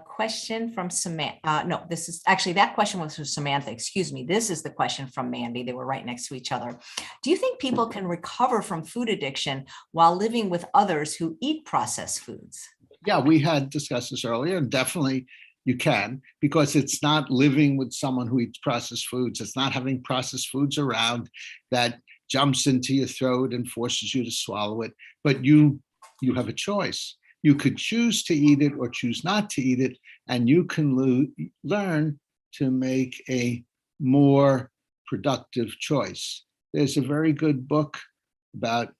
Question from Samantha. No, this is actually, that question was from Samantha. Excuse me. This is the question from Mandy. They were right next to each other. Do you think people can recover from food addiction while living with others who eat processed foods? Yeah, we had discussed this earlier, and definitely you can, because it's not living with someone who eats processed foods. It's not having processed foods around that jumps into your throat and forces you to swallow it. But you have a choice. You could choose to eat it or choose not to eat it, and you can learn to make a more productive choice. There's a very good book about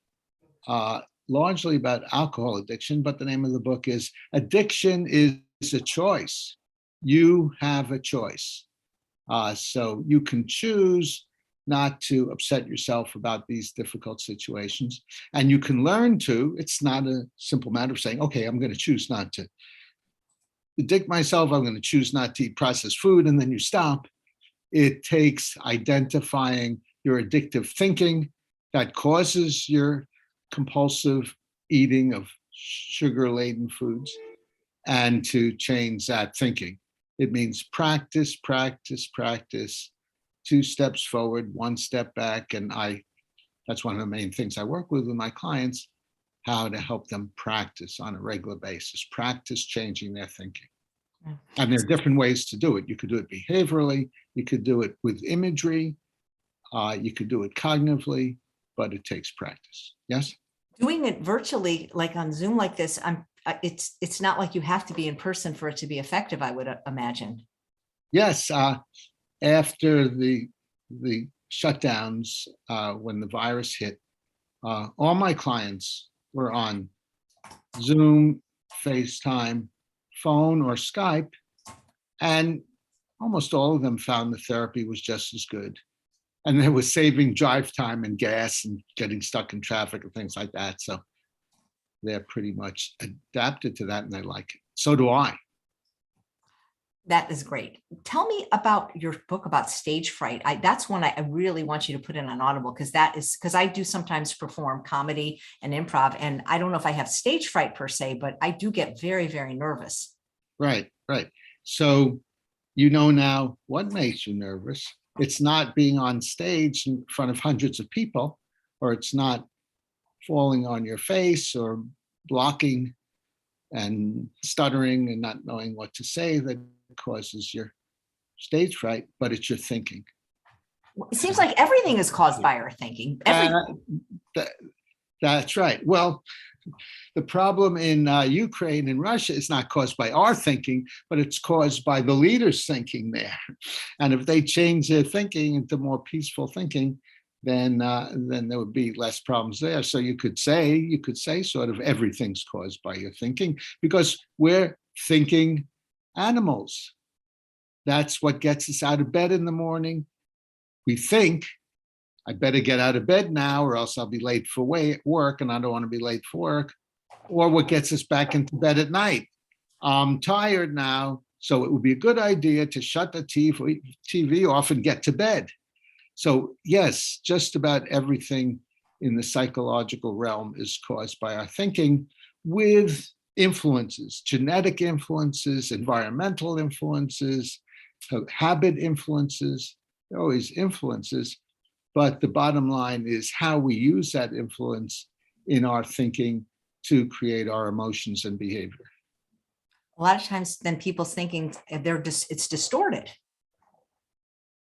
largely about alcohol addiction, but the name of the book is Addiction is a Choice. You have a choice. So you can choose not to upset yourself about these difficult situations. And you can learn to, it's not a simple matter of saying, okay, I'm going to choose not to addict myself. I'm going to choose not to eat processed food, and then you stop. It takes identifying your addictive thinking that causes your compulsive eating of sugar-laden foods, and to change that thinking. It means practice, practice, practice, 2 steps forward, 1 step back. And that's one of the main things I work with my clients, how to help them practice on a regular basis, practice changing their thinking. Yeah. And there are different ways to do it. You could do it behaviorally, you could do it with imagery, you could do it cognitively, but it takes practice. Yes? Doing it virtually, like on Zoom like this, it's not like you have to be in person for it to be effective, I would imagine. Yes. After the shutdowns, when the virus hit, all my clients were on Zoom, FaceTime, phone, or Skype, and almost all of them found the therapy was just as good. And they were saving drive time and gas and getting stuck in traffic and things like that. So they're pretty much adapted to that, and they like it. So do I. That is great. Tell me about your book about stage fright. That's one I really want you to put in on Audible, because I do sometimes perform comedy and improv, and I don't know if I have stage fright per se, but I do get very, very nervous. Right, right. So you know now what makes you nervous. It's not being on stage in front of hundreds of people, or it's not falling on your face or blocking and stuttering and not knowing what to say that causes your stage fright, but it's your thinking. It seems like everything is caused by our thinking. That's right. Well, the problem in Ukraine and Russia is not caused by our thinking, but it's caused by the leaders' thinking there. And if they change their thinking into more peaceful thinking, then there would be less problems there. So you could say sort of everything's caused by your thinking, because we're thinking animals. That's what gets us out of bed in the morning. We think, I better get out of bed now or else I'll be late for work, and I don't want to be late for work. Or what gets us back into bed at night. I'm tired now, so it would be a good idea to shut the TV off and get to bed. So yes, just about everything in the psychological realm is caused by our thinking, with influences, genetic influences, environmental influences, habit influences. There are always influences, but the bottom line is how we use that influence in our thinking to create our emotions and behavior. A lot of times then people's thinking, it's distorted.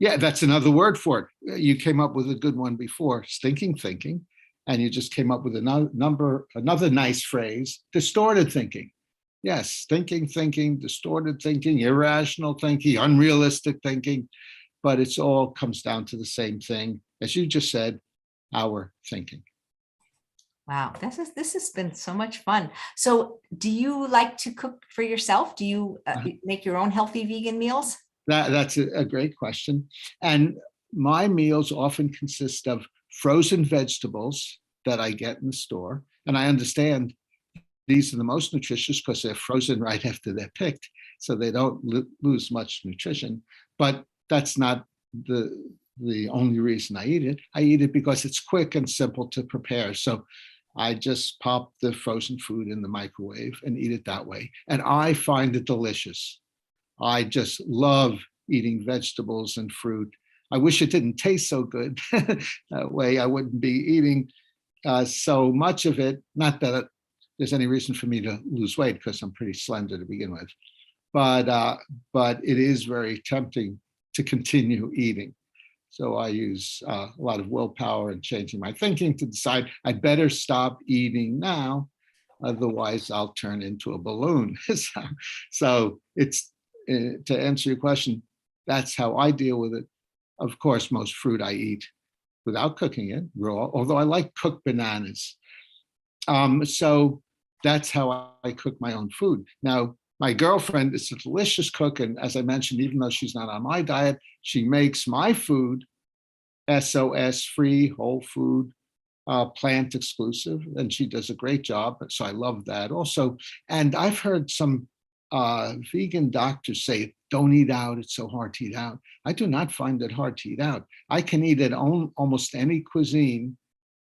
Yeah, that's another word for it. You came up with a good one before, stinking thinking, and you just came up with another nice phrase, distorted thinking. Yes, thinking, distorted thinking, irrational thinking, unrealistic thinking, but it's all comes down to the same thing, as you just said, our thinking. Wow, this has been so much fun. So do you like to cook for yourself? Do you make your own healthy vegan meals? That's a great question. And my meals often consist of frozen vegetables that I get in the store. And I understand these are the most nutritious because they're frozen right after they're picked, so they don't lose much nutrition. But that's not the only reason I eat it. I eat it because it's quick and simple to prepare. So I just pop the frozen food in the microwave and eat it that way. And I find it delicious. I just love eating vegetables and fruit. I wish it didn't taste so good. That way I wouldn't be eating so much of it. Not that there's any reason for me to lose weight, because I'm pretty slender to begin with. But it is very tempting to continue eating. So I use a lot of willpower and changing my thinking to decide I better stop eating now, otherwise I'll turn into a balloon. So it's, to answer your question, that's how I deal with it. of course, most fruit I eat without cooking it raw, although I like cooked bananas. So that's how I cook my own food. Now, my girlfriend is a delicious cook. And as I mentioned, even though she's not on my diet, she makes my food SOS free, whole food, plant exclusive, and she does a great job. So I love that also. And I've heard some vegan doctors say, don't eat out. It's so hard to eat out. I do not find it hard to eat out. I can eat at almost any cuisine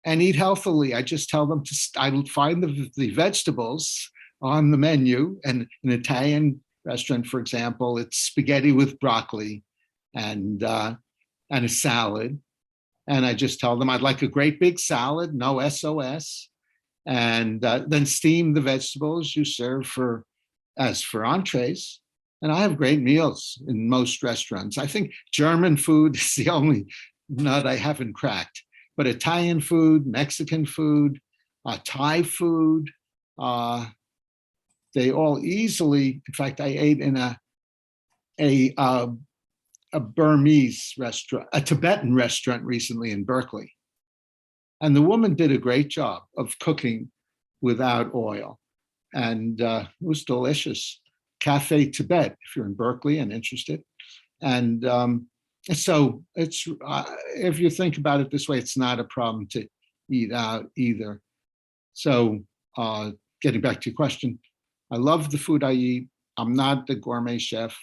and eat healthily. I just tell them I will find the vegetables on the menu. And an Italian restaurant, for example, it's spaghetti with broccoli and a salad. And I just tell them I'd like a great big salad, no SOS, and then steam the vegetables you serve as for entrees. And I have great meals in most restaurants. I think German food is the only nut I haven't cracked, but Italian food, Mexican food, Thai food, they all easily, in fact, I ate in a Burmese restaurant, a Tibetan restaurant recently in Berkeley. And the woman did a great job of cooking without oil. And it was delicious. Cafe Tibet, if you're in Berkeley and interested. And so it's, if you think about it this way, it's not a problem to eat out either. So getting back to your question, I love the food I eat. I'm not the gourmet chef,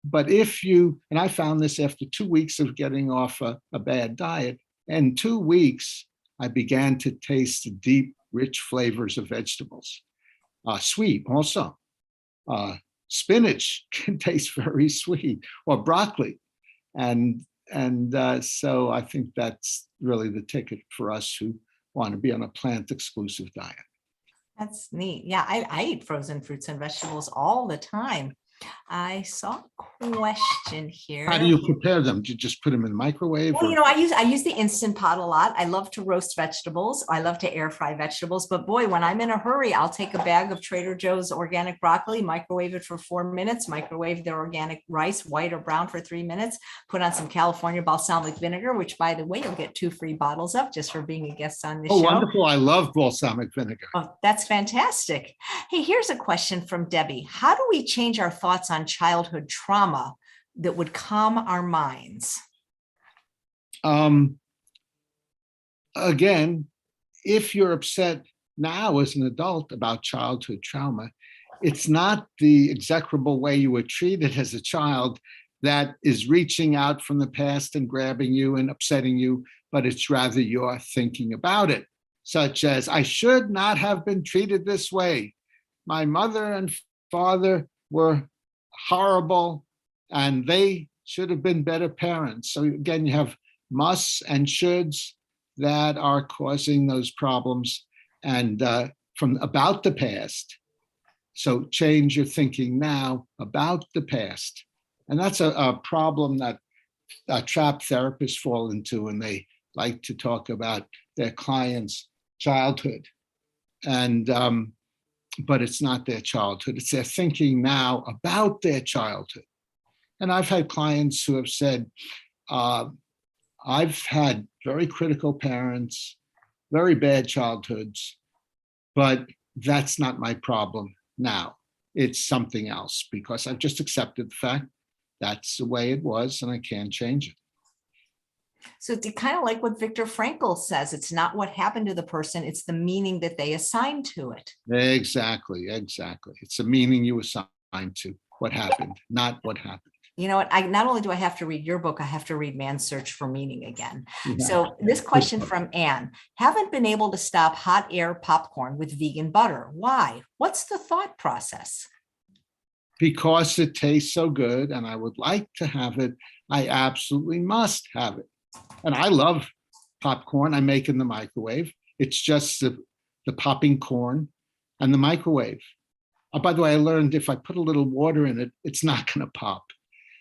but if you, and I found this after 2 weeks of getting off a bad diet, in 2 weeks, I began to taste the deep, rich flavors of vegetables. Sweet also. Spinach can taste very sweet, or broccoli. And so I think that's really the ticket for us who want to be on a plant-exclusive diet. That's neat. Yeah, I eat frozen fruits and vegetables all the time. I saw a question here. How do you prepare them? Do you just put them in the microwave? Well, I use the Instant Pot a lot. I love to roast vegetables. I love to air fry vegetables. But boy, when I'm in a hurry, I'll take a bag of Trader Joe's organic broccoli, microwave it for 4 minutes, microwave their organic rice, white or brown, for 3 minutes, put on some California balsamic vinegar, which, by the way, you'll get 2 free bottles of just for being a guest on this show. Oh, wonderful. I love balsamic vinegar. Oh, that's fantastic. Hey, here's a question from Debbie. How do we change our thoughts on childhood trauma that would calm our minds? Again, if you're upset now as an adult about childhood trauma, it's not the execrable way you were treated as a child that is reaching out from the past and grabbing you and upsetting you, but it's rather your thinking about it, such as, I should not have been treated this way. My mother and father were horrible, and they should have been better parents. So again, you have musts and shoulds that are causing those problems, and from about the past. So change your thinking now about the past. And that's a problem that trapped therapists fall into, and they like to talk about their clients' childhood. And but it's not their childhood. It's their thinking now about their childhood. And I've had clients who have said, I've had very critical parents, very bad childhoods, but that's not my problem now. It's something else, because I've just accepted the fact that's the way it was and I can't change it. So it's kind of like what Viktor Frankl says, it's not what happened to the person, it's the meaning that they assign to it. Exactly. It's the meaning you assign to what happened, not what happened. You know what? Not only do I have to read your book, I have to read Man's Search for Meaning again. Yeah. So this question from Anne, haven't been able to stop hot air popcorn with vegan butter. Why? What's the thought process? Because it tastes so good and I would like to have it. I absolutely must have it. And I love popcorn I make in the microwave. It's just the popping corn and the microwave. By the way, I learned if I put a little water in it, it's not going to pop.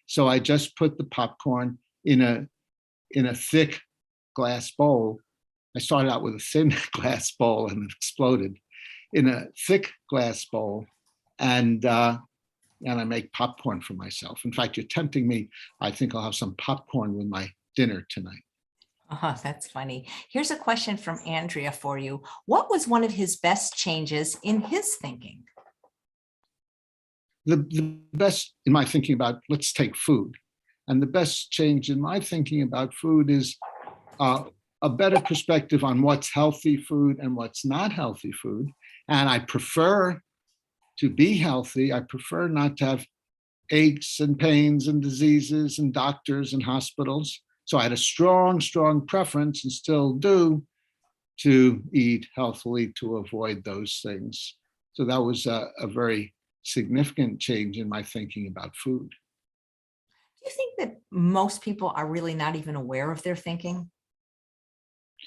So I just put the popcorn in a thick glass bowl. I started out with a thin glass bowl and it exploded. In a thick glass bowl, and and I make popcorn for myself. In fact, you're tempting me. I think I'll have some popcorn with my dinner tonight. Oh, that's funny. Here's a question from Andrea for you. What was one of his best changes in his thinking? The best in my thinking about, let's take food. And the best change in my thinking about food is a better perspective on what's healthy food and what's not healthy food. And I prefer to be healthy. I prefer not to have aches and pains and diseases and doctors and hospitals. So I had a strong, strong preference, and still do, to eat healthily to avoid those things. So that was a very significant change in my thinking about food. Do you think that most people are really not even aware of their thinking?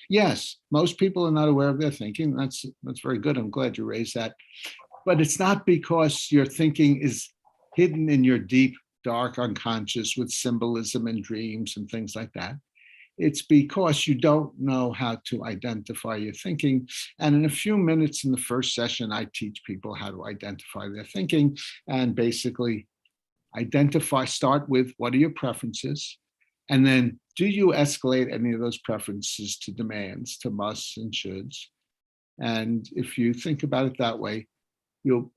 Yes, most people are not aware of their thinking. That's very good. I'm glad you raised that. But it's not because your thinking is hidden in your deep, dark unconscious with symbolism and dreams and things like that. It's because you don't know how to identify your thinking. And in a few minutes in the first session, I teach people how to identify their thinking and basically start with, what are your preferences? And then, do you escalate any of those preferences to demands, to musts and shoulds? And if you think about it that way, you'll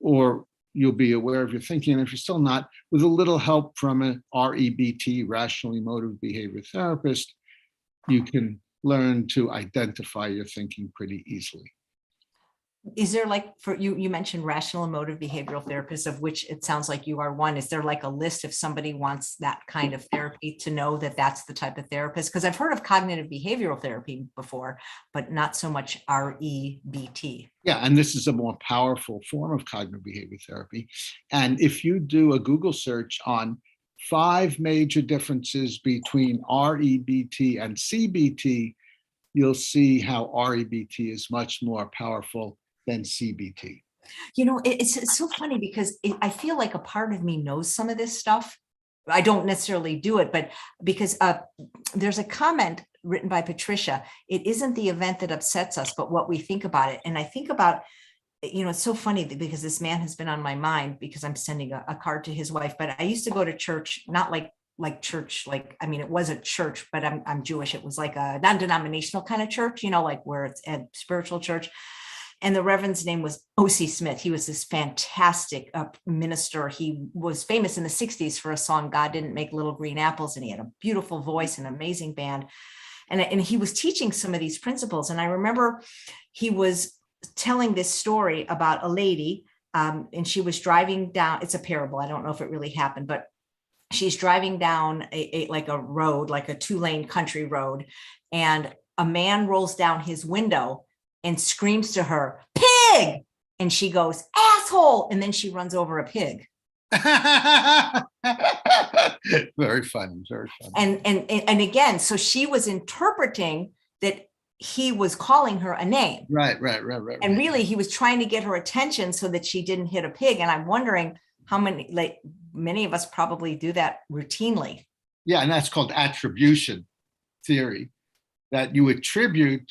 be aware of your thinking. And if you're still not, with a little help from a REBT, rational emotive behavior therapist, you can learn to identify your thinking pretty easily. Is there, like, for you mentioned rational emotive behavioral therapists, of which it sounds like you are one. Is there like a list if somebody wants that kind of therapy to know that that's the type of therapist? Because I've heard of cognitive behavioral therapy before, but not so much REBT. Yeah, and this is a more powerful form of cognitive behavior therapy. And if you do a Google search on 5 major differences between REBT and CBT, you'll see how REBT is much more powerful than CBT. You know, it's so funny because I feel like a part of me knows some of this stuff. I don't necessarily do it, but because there's a comment written by Patricia, it isn't the event that upsets us, but what we think about it. And I think about, you know, it's so funny because this man has been on my mind because I'm sending a card to his wife, but I used to go to church, not like church, like, I mean, it was a church, but I'm Jewish. It was like a non-denominational kind of church, you know, like where it's a spiritual church. And the Reverend's name was O.C. Smith. He was this fantastic minister. He was famous in the 60s for a song, God Didn't Make Little Green Apples. And he had a beautiful voice, an amazing band. And he was teaching some of these principles. And I remember he was telling this story about a lady, and she was driving down, it's a parable. I don't know if it really happened, but she's driving down like a road, like a 2-lane country road. And a man rolls down his window and screams to her, pig. And she goes, asshole. And then she runs over a pig. Very fun, very fun. And again, so she was interpreting that he was calling her a name. Right. And really, he was trying to get her attention so that she didn't hit a pig. And I'm wondering how many of us probably do that routinely. Yeah, and that's called attribution theory, that you attribute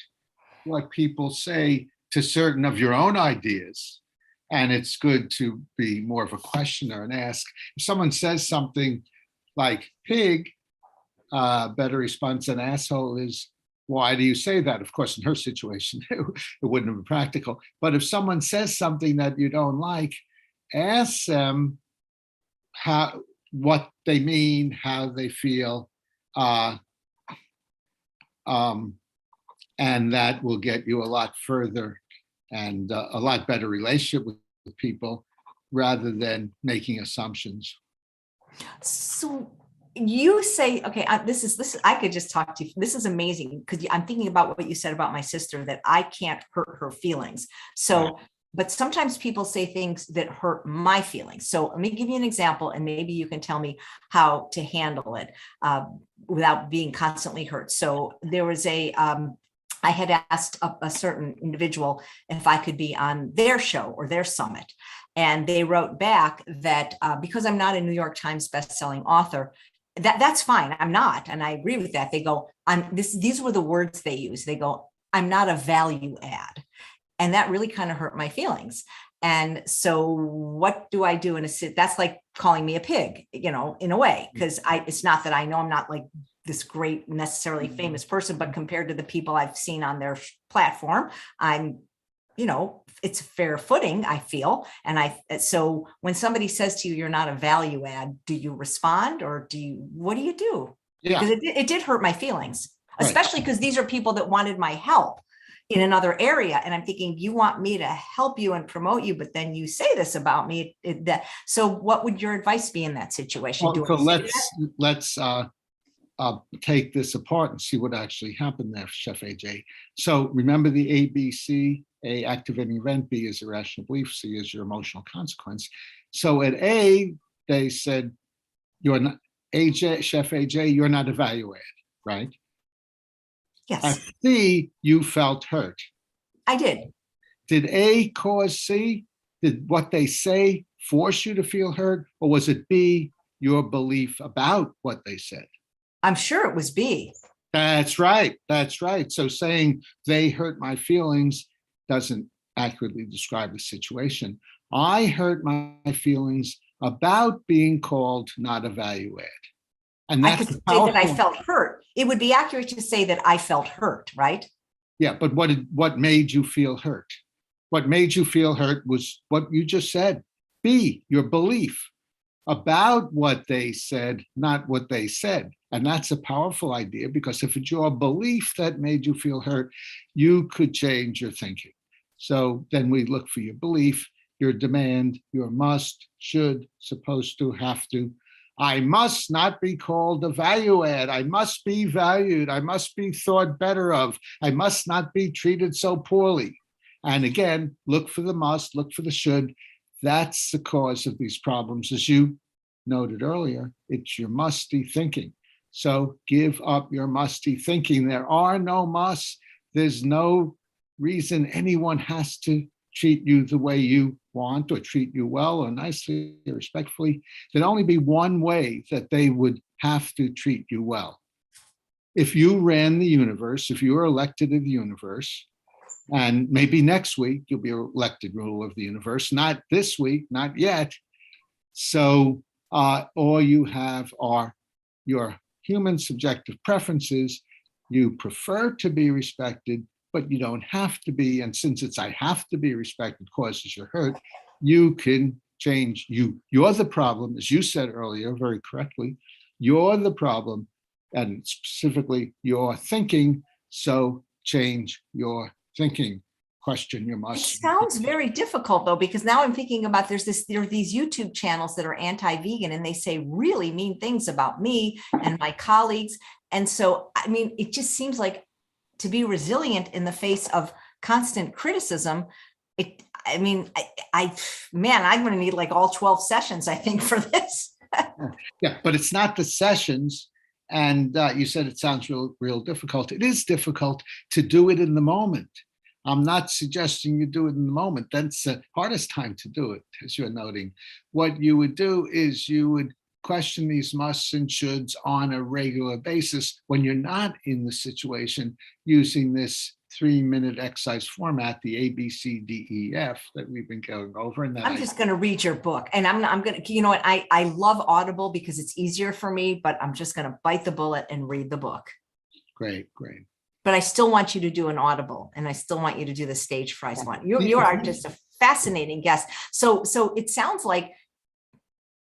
what people say to certain of your own ideas. And it's good to be more of a questioner and ask. If someone says something like pig, better response than asshole is, why do you say that? Of course, in her situation, it wouldn't have been practical. But if someone says something that you don't like, ask them what they mean, how they feel, and that will get you a lot further and a lot better relationship with people rather than making assumptions. So you say, okay, this is, I could just talk to you. This is amazing because I'm thinking about what you said about my sister, that I can't hurt her feelings. So, right. But sometimes people say things that hurt my feelings. So let me give you an example, and maybe you can tell me how to handle it without being constantly hurt. So there was I had asked a certain individual if I could be on their show or their summit. And they wrote back that because I'm not a New York Times bestselling author, that's fine. I'm not. And I agree with that. They go, these were the words they use. They go, I'm not a value add. And that really kind of hurt my feelings. And so what do I do in a sit? That's like calling me a pig, in a way, because it's not that I know I'm not like this great, necessarily famous person, but compared to the people I've seen on their platform, I'm, it's fair footing, I feel. And so when somebody says to you, you're not a value add, do you respond or what do you do? Yeah. Because it did hurt my feelings, Right. especially because these are people that wanted my help in another area. And I'm thinking, you want me to help you and promote you, but then you say this about me. So what would your advice be in that situation? Well, so let's take this apart and see what actually happened there, Chef AJ. So remember the ABC, A, activating event, B is irrational belief, C is your emotional consequence. So at A, they said, you're not, AJ, Chef AJ, you're not evaluated, right? Yes. At C, you felt hurt. I did. Did A cause C? Did what they say force you to feel hurt? Or was it B, your belief about what they said? I'm sure it was B. That's right. That's right. So saying they hurt my feelings doesn't accurately describe the situation. I hurt my feelings about being called not evaluated. And I that's could say that I felt hurt. It would be accurate to say that I felt hurt, right? Yeah, but what made you feel hurt? What made you feel hurt was what you just said. B, your belief about what they said, not what they said. And that's a powerful idea, because if it's your belief that made you feel hurt, you could change your thinking. So then we look for your belief, your demand, your must, should, supposed to, have to. I must not be called a value add. I must be valued. I must be thought better of. I must not be treated so poorly. And again, look for the must, look for the should. That's the cause of these problems. As you noted earlier, it's your musty thinking. So give up your musty thinking. There are no musts. There's no reason anyone has to treat you the way you want, or treat you well or nicely or respectfully. There'd only be one way that they would have to treat you well. If you ran the universe, if you were elected to the universe, and maybe next week you'll be elected ruler of the universe, not this week, not yet. So all you have are your human subjective preferences. You prefer to be respected, but you don't have to be. And since it's I have to be respected causes your hurt, you can change you. You're the problem, as you said earlier, very correctly. You're the problem, and specifically your thinking. So change your thinking. Question your must. It sounds very difficult though, because now I'm thinking about there are these YouTube channels that are anti-vegan, and they say really mean things about me and my colleagues. And so, I mean, it just seems like to be resilient in the face of constant criticism. I'm going to need like all 12 sessions, I think, for this. Yeah, but it's not the sessions. And you said it sounds real difficult. It is difficult to do it in the moment. I'm not suggesting you do it in the moment. That's the hardest time to do it, as you're noting. What you would do is you would question these musts and shoulds on a regular basis when you're not in the situation, using this 3-minute exercise format, the ABCDEF that we've been going over. And I'm just going to read your book, and I'm going to, you know what, I love Audible because it's easier for me, but I'm just going to bite the bullet and read the book. Great. But I still want you to do an Audible, and I still want you to do the Stage Fright one. You are just a fascinating guest. So it sounds like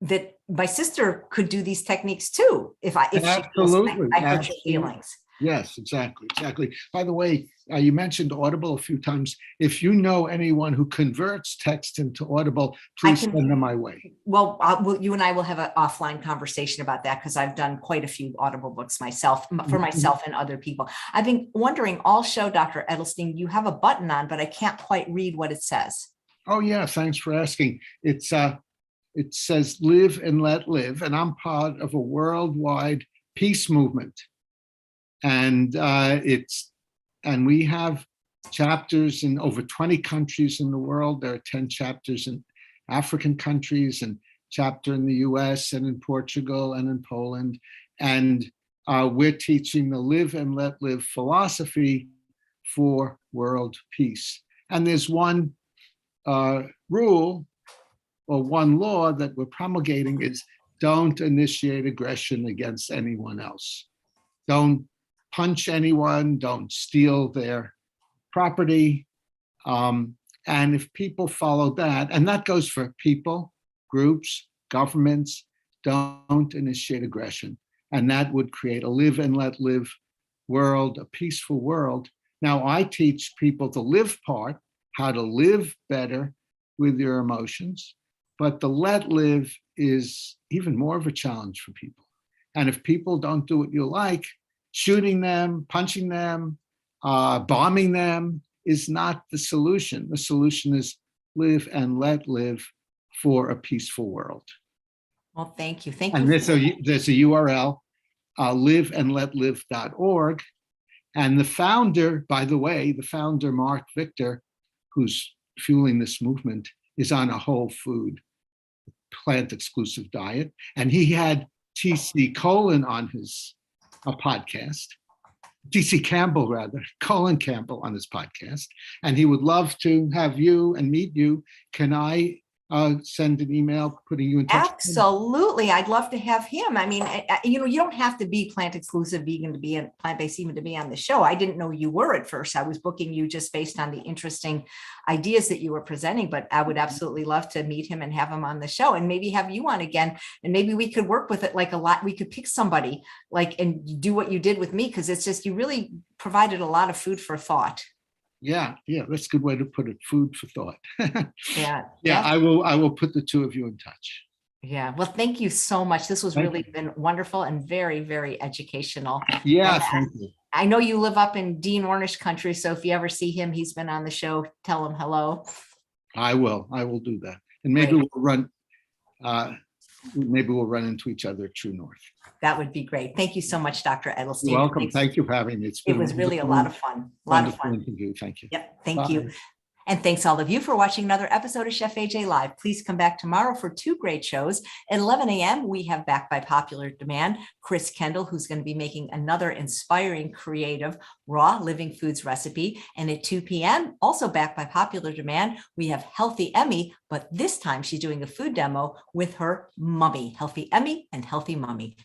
that my sister could do these techniques too, if Absolutely. I hurt your feelings. Yes, exactly. By the way, you mentioned Audible a few times. If you know anyone who converts text into Audible, please send them my way. Well, you and I will have an offline conversation about that, because I've done quite a few Audible books myself, for myself and other people. I've been wondering all show, Dr. Edelstein, you have a button on, but I can't quite read what it says. Oh yeah, thanks for asking. It says live and let live, and I'm part of a worldwide peace movement. And we have chapters in over 20 countries in the world. There are 10 chapters in African countries, and chapter in the US and in Portugal and in Poland. And we're teaching the live and let live philosophy for world peace. And there's one rule or one law that we're promulgating is don't initiate aggression against anyone else. Don't punch anyone, don't steal their property. And if people follow that, and that goes for people, groups, governments, don't initiate aggression. And that would create a live and let live world, a peaceful world. Now, I teach people the live part, how to live better with your emotions, but the let live is even more of a challenge for people. And if people don't do what you like, shooting them, punching them, bombing them is not the solution. The solution is live and let live for a peaceful world. Well, thank you. Thank And you. there's a URL, liveandletlive.org. And the founder, by the way, the founder, Mark Victor, who's fueling this movement, is on a whole food, plant-exclusive diet. And he had T.C. Colin on his podcast, T.C. Campbell, rather, Colin Campbell on his podcast. And he would love to have you and meet you. Can I send an email putting you in touch? Absolutely. I'd love to have him. I mean, you don't have to be plant exclusive vegan to be plant-based even to be on the show. I didn't know you were at first. I was booking you just based on the interesting ideas that you were presenting, but I would absolutely love to meet him and have him on the show and maybe have you on again. And maybe we could work with it like a lot. We could pick somebody and do what you did with me, because it's just, you really provided a lot of food for thought. Yeah, that's a good way to put it. Food for thought. Yeah. I will put the two of you in touch. Yeah. Well, thank you so much. This was been wonderful and very, very educational. Yeah, thank you. I know you live up in Dean Ornish country, so if you ever see him, he's been on the show, tell him hello. I will do that. And maybe we'll run into each other at True North. That would be great. Thank you so much, Dr. Edelstein. You're welcome. Thank you for having me. It was really a lot of fun. Interview. Thank you. Yep. Thank you. And thanks all of you for watching another episode of Chef AJ Live. Please come back tomorrow for 2 great shows. At 11 a.m., we have, back by popular demand, Chris Kendall, who's going to be making another inspiring, creative, raw living foods recipe. And at 2 p.m., also back by popular demand, we have Healthy Emmy, but this time she's doing a food demo with her mummy, Healthy Emmy and Healthy Mummy.